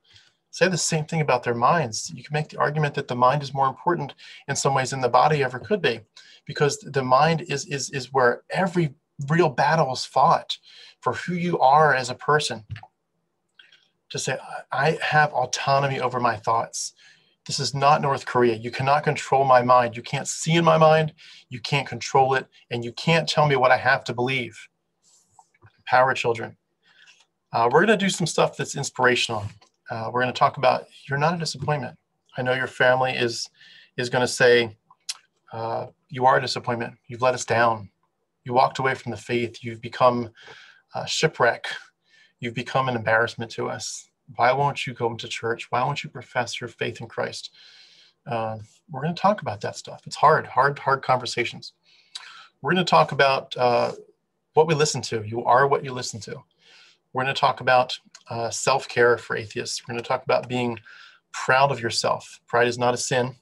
Say the same thing about their minds. You can make the argument that the mind is more important in some ways than the body ever could be, because the mind is where every real battle is fought for who you are as a person. To say, I have autonomy over my thoughts. This is not North Korea. You cannot control my mind. You can't see in my mind. You can't control it. And you can't tell me what I have to believe. Empower children. We're going to do some stuff that's inspirational. We're going to talk about, you're not a disappointment. I know your family is going to say, you are a disappointment. You've let us down. You walked away from the faith. You've become a shipwreck. You've become an embarrassment to us. Why won't you go into church? Why won't you profess your faith in Christ? We're going to talk about that stuff. It's hard conversations. We're going to talk about what we listen to. You are what you listen to. We're going to talk about self-care for atheists. We're going to talk about being proud of yourself. Pride is not a sin.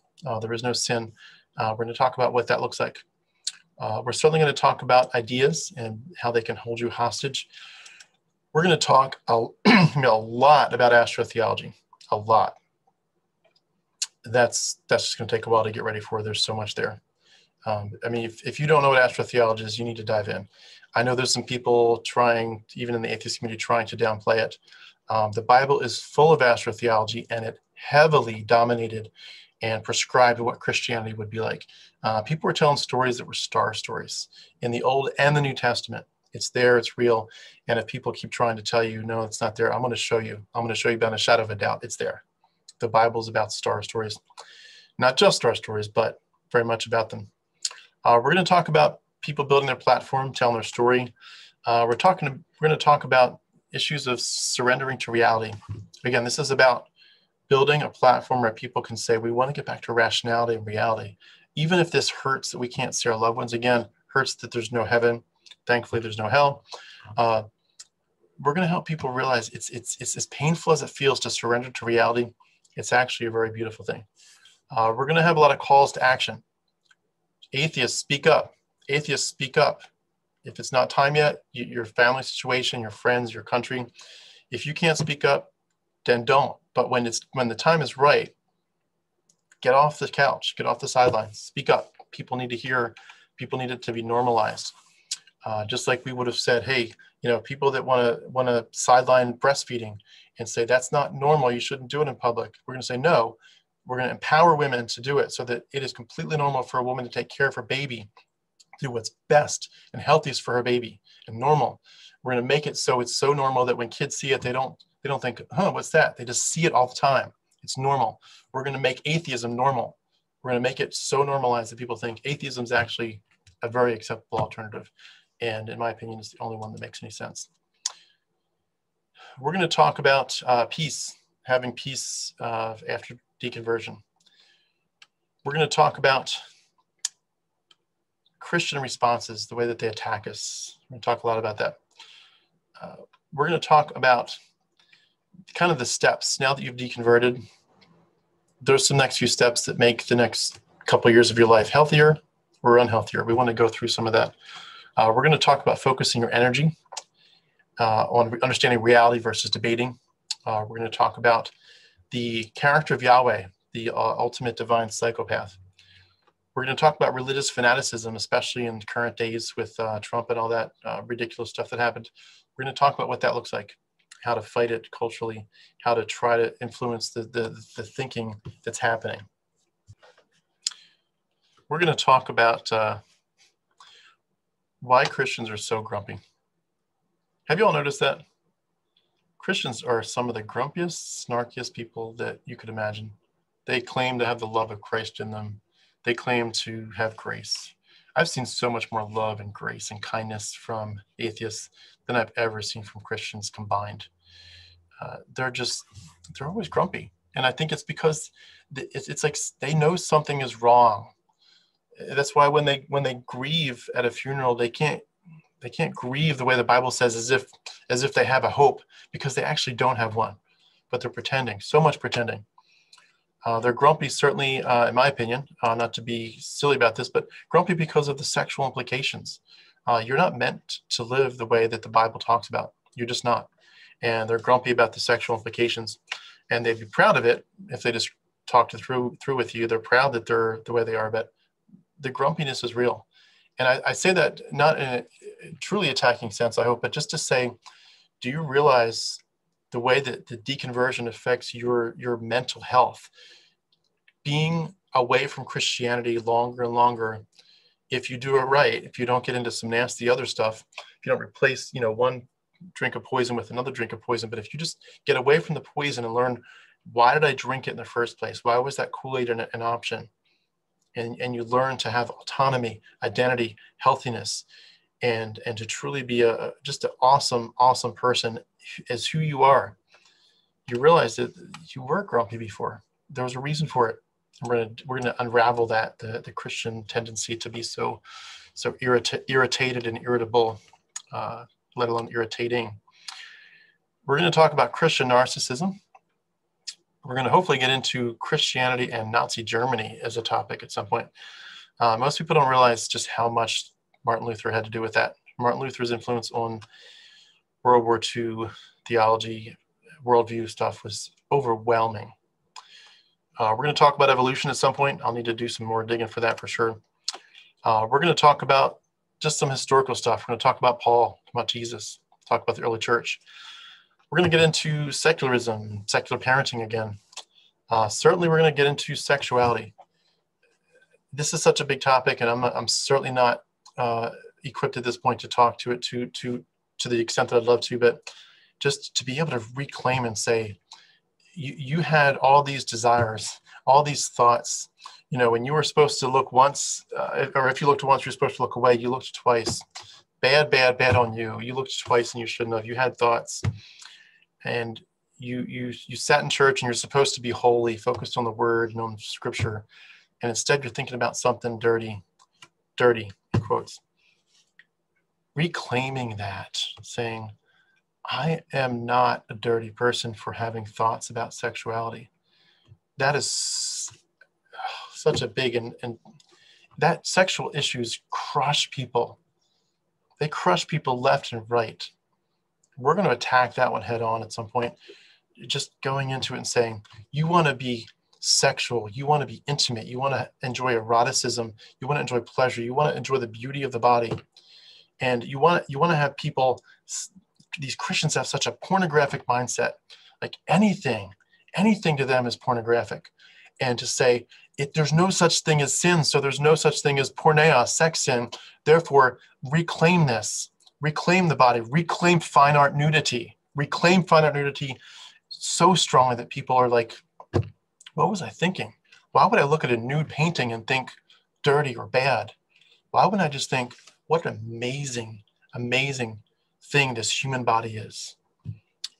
There is no sin. We're going to talk about what that looks like. We're certainly going to talk about ideas and how they can hold you hostage. We're going to talk a lot about astrotheology, a lot. That's just going to take a while to get ready for. There's so much there. I mean, if you don't know what astrotheology is, you need to dive in. I know there's some people trying, even in the atheist community, trying to downplay it. The Bible is full of astrotheology, and it heavily dominated and prescribed what Christianity would be like. People were telling stories that were star stories in the Old and the New Testament. It's there, it's real. And if people keep trying to tell you, no, it's not there, I'm going to show you. I'm going to show you beyond a shadow of a doubt. It's there. The Bible is about star stories. Not just star stories, but very much about them. We're going to talk about people building their platform, telling their story. We're going to talk about issues of surrendering to reality. Again, this is about building a platform where people can say, we want to get back to rationality and reality. Even if this hurts that we can't see our loved ones again, hurts that there's no heaven, thankfully there's no hell. We're going to help people realize it's as painful as it feels to surrender to reality. It's actually a very beautiful thing. We're going to have a lot of calls to action. Atheists, speak up. Atheists, speak up. If it's not time yet, your family situation, your friends, your country, if you can't speak up, then don't. But when the time is right, get off the couch, get off the sidelines, speak up. People need to hear, people need it to be normalized. Just like we would have said, hey, people that want to sideline breastfeeding and say that's not normal, you shouldn't do it in public. We're going to say no. We're going to empower women to do it so that it is completely normal for a woman to take care of her baby, do what's best and healthiest for her baby, and normal. We're going to make it so it's so normal that when kids see it, they don't think, huh, what's that? They just see it all the time. It's normal. We're going to make atheism normal. We're going to make it so normalized that people think atheism is actually a very acceptable alternative. And in my opinion, it's the only one that makes any sense. We're going to talk about peace, having peace after deconversion. We're going to talk about Christian responses, the way that they attack us. We're going to talk a lot about that. We're going to talk about kind of the steps. Now that you've deconverted, there's some next few steps that make the next couple of years of your life healthier or unhealthier. We want to go through some of that. We're going to talk about focusing your energy on understanding reality versus debating. We're going to talk about the character of Yahweh, the ultimate divine psychopath. We're going to talk about religious fanaticism, especially in current days with Trump and all that ridiculous stuff that happened. We're going to talk about what that looks like, how to fight it culturally, how to try to influence the thinking that's happening. We're going to talk about why Christians are so grumpy. Have you all noticed that? Christians are some of the grumpiest, snarkiest people that you could imagine. They claim to have the love of Christ in them. They claim to have grace. I've seen so much more love and grace and kindness from atheists than I've ever seen from Christians combined. They're always grumpy. And I think it's because it's like they know something is wrong. That's why when they grieve at a funeral, they can't grieve the way the Bible says as if they have a hope, because they actually don't have one, but they're pretending, so much pretending. They're grumpy, certainly, in my opinion, not to be silly about this, but grumpy because of the sexual implications. You're not meant to live the way that the Bible talks about. You're just not. And they're grumpy about the sexual implications. And they'd be proud of it if they just talked it through with you. They're proud that they're the way they are, but the grumpiness is real. And I say that not in a truly attacking sense, I hope, but just to say, do you realize the way that the deconversion affects your mental health? Being away from Christianity longer and longer, if you do it right, if you don't get into some nasty other stuff, if you don't replace, one drink of poison with another drink of poison, but if you just get away from the poison and learn, why did I drink it in the first place? Why was that Kool-Aid an option? And you learn to have autonomy, identity, healthiness, and to truly be just an awesome, awesome person as who you are. You realize that you were grumpy before. There was a reason for it. And we're gonna unravel that, the Christian tendency to be so irritated and irritable, let alone irritating. We're going to talk about Christian narcissism. We're going to hopefully get into Christianity and Nazi Germany as a topic at some point. Most people don't realize just how much Martin Luther had to do with that. Martin Luther's influence on World War II theology, worldview stuff was overwhelming. We're going to talk about evolution at some point. I'll need to do some more digging for that for sure. We're going to talk about just some historical stuff. We're going to talk about Paul, about Jesus, talk about the early church. We're going to get into secularism, secular parenting again. Certainly, we're going to get into sexuality. This is such a big topic, and I'm certainly not equipped at this point to talk to it to the extent that I'd love to, but just to be able to reclaim and say, you had all these desires, all these thoughts. When you were supposed to look once, or if you looked once, you're supposed to look away. You looked twice. Bad on you. You looked twice and you shouldn't have. You had thoughts. And you sat in church and you're supposed to be holy, focused on the word and on scripture. And instead you're thinking about something dirty, in quotes. Reclaiming that, saying, I am not a dirty person for having thoughts about sexuality. That is such a big, and that sexual issues crush people. They crush people left and right. We're going to attack that one head on at some point. Just going into it and saying, you want to be sexual, you want to be intimate, you want to enjoy eroticism, you want to enjoy pleasure, you want to enjoy the beauty of the body. And you want to have people, these Christians have such a pornographic mindset, like anything to them is pornographic. And to say, there's no such thing as sin, so there's no such thing as porneia, sex sin. Therefore, reclaim this reclaim the body, reclaim fine art nudity, reclaim fine art nudity so strongly that people are like, what was I thinking? Why would I look at a nude painting and think dirty or bad? Why wouldn't I just think, what an amazing, amazing thing this human body is?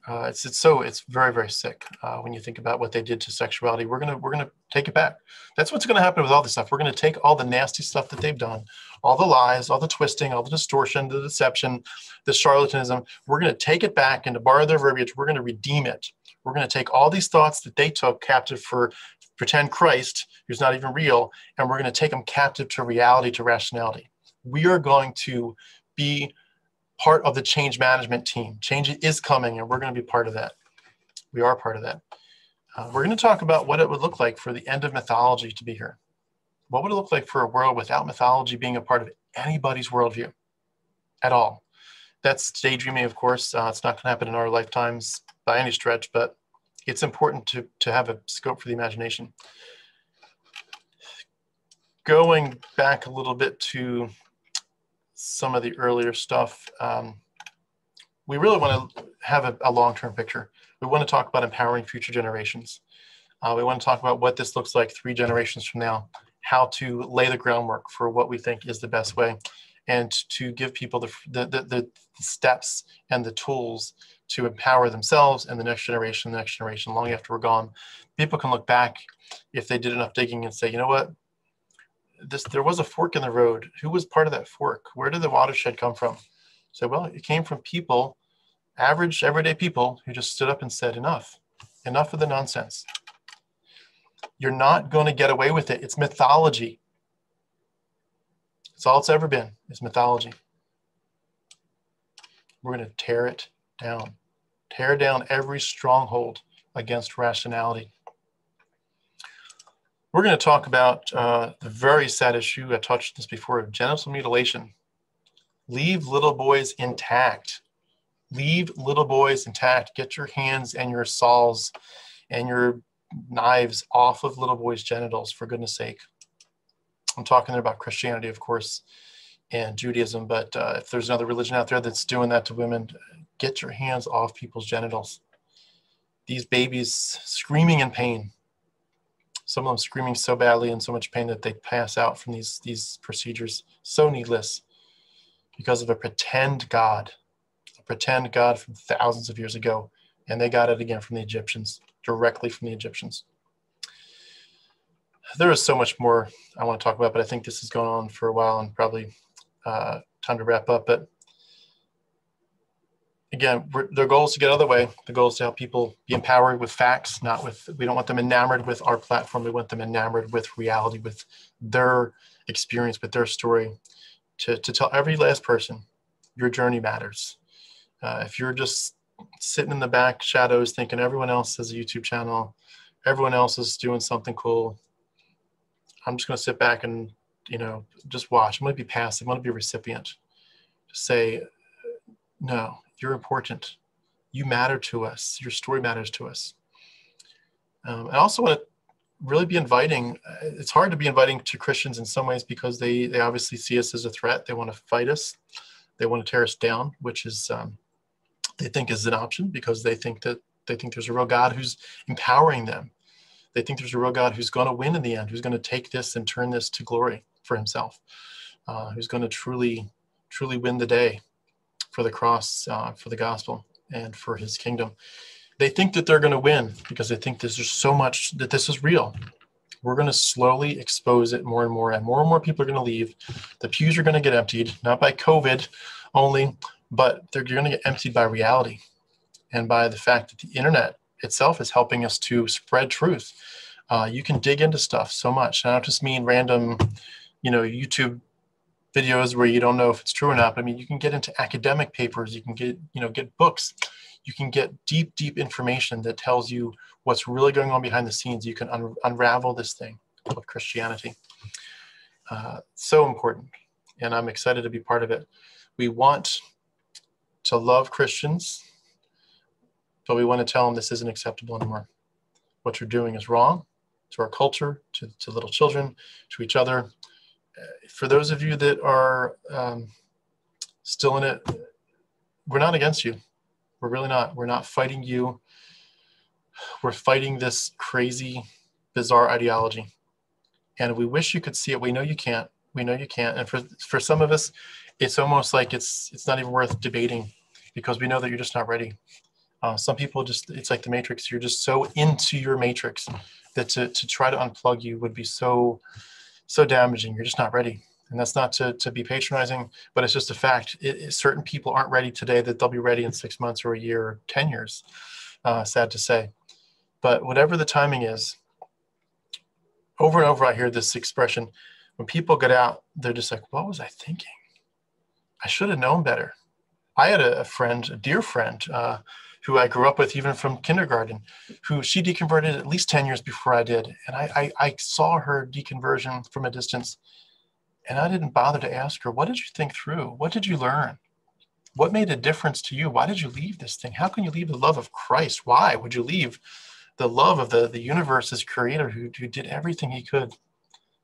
It's very, very sick when you think about what they did to sexuality. We're gonna take it back. That's what's gonna happen with all this stuff. We're gonna take all the nasty stuff that they've done, all the lies, all the twisting, all the distortion, the deception, the charlatanism. We're gonna take it back, and to borrow their verbiage, we're gonna redeem it. We're gonna take all these thoughts that they took captive for pretend Christ, who's not even real, and we're gonna take them captive to reality, to rationality. We are going to be part of the change management team. Change is coming, and we're going to be part of that. We are part of that. We're going to talk about what it would look like for the end of mythology to be here. What would it look like for a world without mythology being a part of anybody's worldview at all? That's daydreaming, of course. It's not going to happen in our lifetimes by any stretch, but it's important to have a scope for the imagination. Going back a little bit to some of the earlier stuff, we really want to have a long-term picture. We want to talk about empowering future generations. We want to talk about what this looks like 3 generations from now, how to lay the groundwork for what we think is the best way, and to give people the steps and the tools to empower themselves and the next generation, long after we're gone. People can look back, if they did enough digging, and say, you know what? There was a fork in the road. Who was part of that fork? Where did the watershed come from? So, well, it came from people, average, everyday people, who just stood up and said, enough of the nonsense. You're not going to get away with it. It's mythology. It's all it's ever been, is mythology. We're going to tear it down. Tear down every stronghold against rationality. We're going to talk about the very sad issue, I touched this before, of genital mutilation. Leave little boys intact. Leave little boys intact. Get your hands and your saws and your knives off of little boys' genitals, for goodness sake. I'm talking about Christianity, of course, and Judaism, but if there's another religion out there that's doing that to women, get your hands off people's genitals. These babies screaming in pain. Some of them screaming so badly in so much pain that they pass out from these procedures, so needless, because of a pretend God from thousands of years ago. And they got it again from the Egyptians, directly from the Egyptians. There is so much more I want to talk about, but I think this has gone on for a while and probably time to wrap up. But again, their goal is to get out of the way. The goal is to help people be empowered with facts, not with, we don't want them enamored with our platform. We want them enamored with reality, with their experience, with their story, to tell every last person, your journey matters. If you're just sitting in the back shadows thinking everyone else has a YouTube channel, everyone else is doing something cool, I'm just going to sit back and, just watch. I'm going to be passive. I'm going to be a recipient. Just say, no, you're important. You matter to us. Your story matters to us. I also want to really be inviting. It's hard to be inviting to Christians in some ways because they obviously see us as a threat. They want to fight us. They want to tear us down, which is they think is an option because they think there's a real God who's empowering them. They think there's a real God who's going to win in the end, who's going to take this and turn this to glory for himself, who's going to truly win the day for the cross, for the gospel, and for his kingdom. They think that they're going to win because they think there's just so much that this is real. We're going to slowly expose it more and more people are going to leave. The pews are going to get emptied, not by COVID only, but they're going to get emptied by reality and by the fact that the internet itself is helping us to spread truth. You can dig into stuff so much. And I don't just mean random, YouTube videos where you don't know if it's true or not. But I mean, you can get into academic papers. You can get books. You can get deep information that tells you what's really going on behind the scenes. You can unravel this thing of Christianity. So important. And I'm excited to be part of it. We want to love Christians, but we want to tell them this isn't acceptable anymore. What you're doing is wrong to our culture, to little children, to each other. For those of you that are still in it, we're not against you. We're really not. We're not fighting you. We're fighting this crazy, bizarre ideology. And we wish you could see it. We know you can't. We know you can't. And for some of us, it's almost like it's not even worth debating, because we know that you're just not ready. Some people just, it's like the Matrix. You're just so into your Matrix that to try to unplug you would be so damaging. You're just not ready. And that's not to be patronizing, but it's just a fact. Certain people aren't ready today that they'll be ready in 6 months or a year or 10 years, sad to say. But whatever the timing is, over and over I hear this expression. When people get out, they're just like, what was I thinking? I should have known better. I had a friend, a dear friend, who I grew up with even from kindergarten, who she deconverted at least 10 years before I did. And I saw her deconversion from a distance, and I didn't bother to ask her, what did you think through? What did you learn? What made a difference to you? Why did you leave this thing? How can you leave the love of Christ? Why would you leave the love of the universe's creator, who did everything he could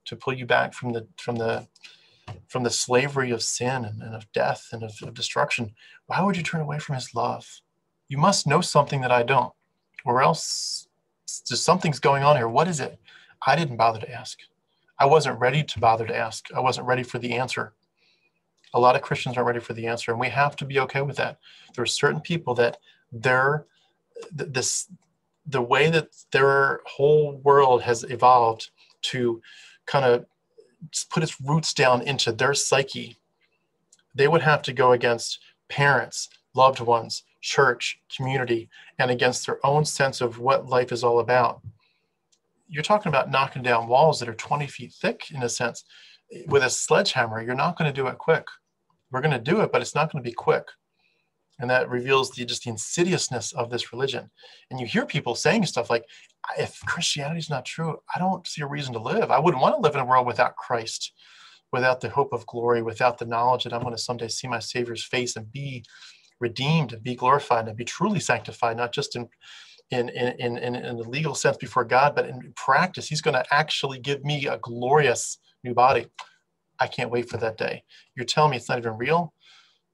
to pull you back from the slavery of sin and of death and of destruction? Why would you turn away from his love? You must know something that I don't, or else just something's going on here. What is it? I didn't bother to ask. I wasn't ready to bother to ask. I wasn't ready for the answer. A lot of Christians aren't ready for the answer, and we have to be okay with that. There are certain people that the way that their whole world has evolved to kind of put its roots down into their psyche, they would have to go against parents, loved ones, church, community, and against their own sense of what life is all about. You're talking about knocking down walls that are 20 feet thick, in a sense. With a sledgehammer, you're not going to do it quick. We're going to do it, but it's not going to be quick. And that reveals just the insidiousness of this religion. And you hear people saying stuff like, if Christianity is not true, I don't see a reason to live. I wouldn't want to live in a world without Christ, without the hope of glory, without the knowledge that I'm going to someday see my Savior's face and be redeemed and be glorified and be truly sanctified, not just in the legal sense before God, but in practice. He's going to actually give me a glorious new body. I can't wait for that day. You're telling me it's not even real?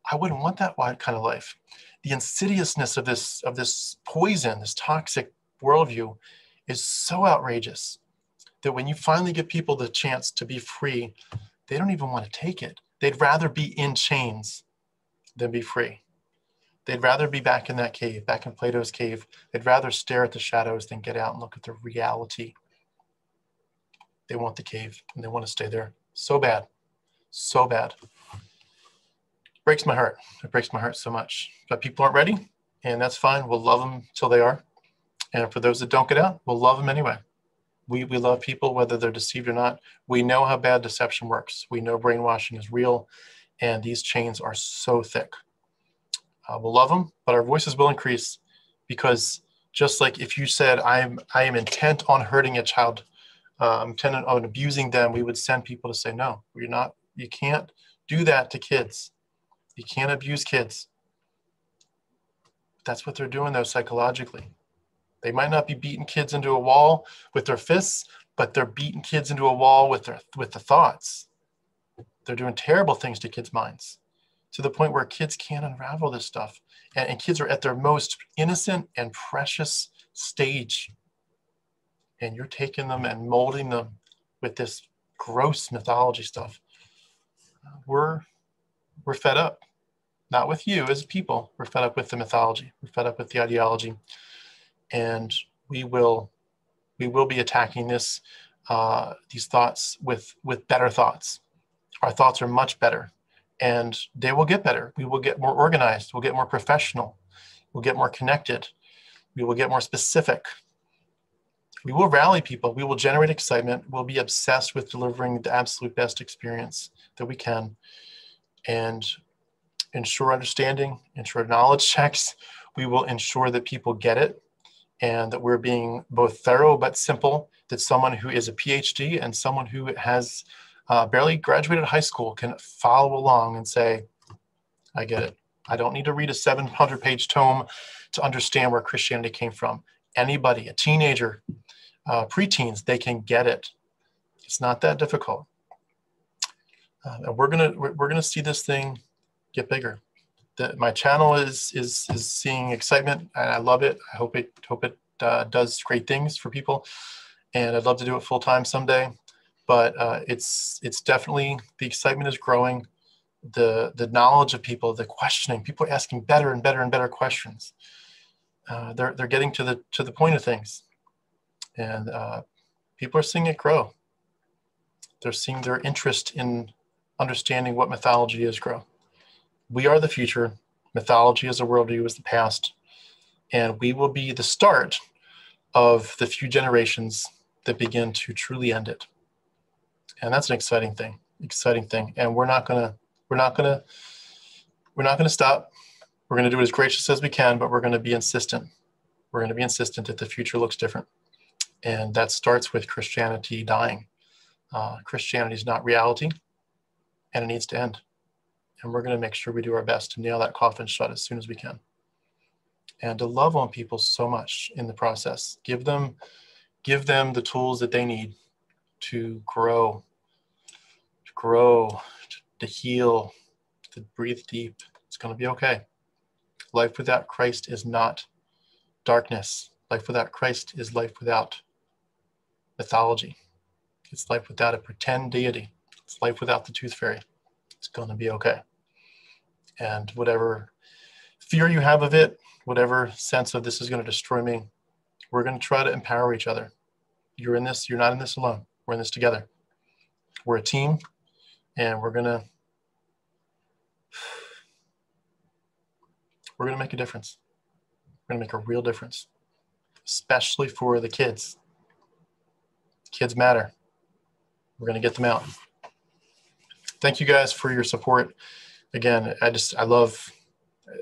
I wouldn't want that kind of life. The insidiousness of this poison, this toxic worldview, is so outrageous that when you finally give people the chance to be free, they don't even want to take it. They'd rather be in chains than be free. They'd rather be back in that cave, back in Plato's cave. They'd rather stare at the shadows than get out and look at the reality. They want the cave, and they want to stay there so bad, so bad. Breaks my heart. It breaks my heart so much. But people aren't ready, and that's fine. We'll love them till they are. And for those that don't get out, we'll love them anyway. We love people whether they're deceived or not. We know how bad deception works. We know brainwashing is real, and these chains are so thick. We'll love them, but our voices will increase, because just like if you said, I am intent on hurting a child, intent on abusing them, we would send people to say, no, you're not. You can't do that to kids. You can't abuse kids. That's what they're doing, though, psychologically. They might not be beating kids into a wall with their fists, but they're beating kids into a wall with the thoughts. They're doing terrible things to kids' minds, to the point where kids can't unravel this stuff. And kids are at their most innocent and precious stage. And you're taking them and molding them with this gross mythology stuff. We're fed up. Not with you as people. We're fed up with the mythology. We're fed up with the ideology. And we will be attacking these thoughts with better thoughts. Our thoughts are much better, and they will get better. We will get more organized. We'll get more professional. We'll get more connected. We will get more specific. We will rally people. We will generate excitement. We'll be obsessed with delivering the absolute best experience that we can, and ensure understanding, ensure knowledge checks. We will ensure that people get it, and that we're being both thorough but simple, that someone who is a PhD and someone who has barely graduated high school can follow along and say, I get it. I don't need to read a 700-page tome to understand where Christianity came from. Anybody, a teenager, preteens, they can get it. It's not that difficult. And we're gonna see this thing get bigger. my channel is seeing excitement, and I love it. I hope it does great things for people, and I'd love to do it full time someday. But it's definitely, the excitement is growing. The knowledge of people, the questioning, people are asking better and better and better questions. They're getting to the point of things, and people are seeing it grow. They're seeing their interest in understanding what mythology is grow. We are the future. Mythology as a worldview is the past, and we will be the start of the few generations that begin to truly end it. And that's an exciting thing. And we're not gonna stop. We're gonna do it as gracious as we can, but we're gonna be insistent. We're gonna be insistent that the future looks different, and that starts with Christianity dying. Christianity is not reality, and it needs to end. And we're going to make sure we do our best to nail that coffin shut as soon as we can. And to love on people so much in the process. Give them the tools that they need to grow, to heal, to breathe deep. It's going to be okay. Life without Christ is not darkness. Life without Christ is life without mythology. It's life without a pretend deity. It's life without the tooth fairy. It's going to be okay. And whatever fear you have of it, whatever sense of this is going to destroy me, we're going to try to empower each other. You're in this, you're not in this alone. We're in this together. We're a team, and we're going to make a difference. We're going to make a real difference, especially for the kids. Kids matter. We're going to get them out. Thank you guys for your support. Again, I love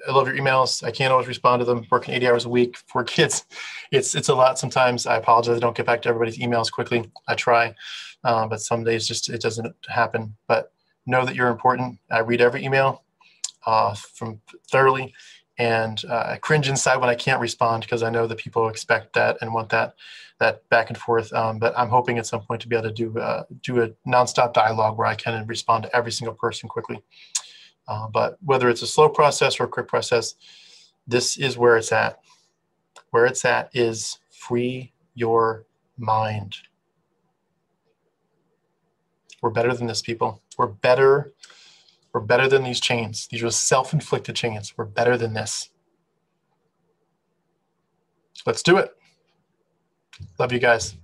your emails. I can't always respond to them. Working 80 hours a week for kids, it's a lot sometimes. I apologize. I don't get back to everybody's emails quickly. I try, but some days just it doesn't happen. But know that you're important. I read every email from thoroughly, and I cringe inside when I can't respond, because I know that people expect that and want that back and forth. But I'm hoping at some point to be able to do a nonstop dialogue where I can respond to every single person quickly. But whether it's a slow process or a quick process, this is where it's at. Where it's at is free your mind. We're better than this, people. We're better than these chains. These are self-inflicted chains. We're better than this. Let's do it. Love you guys.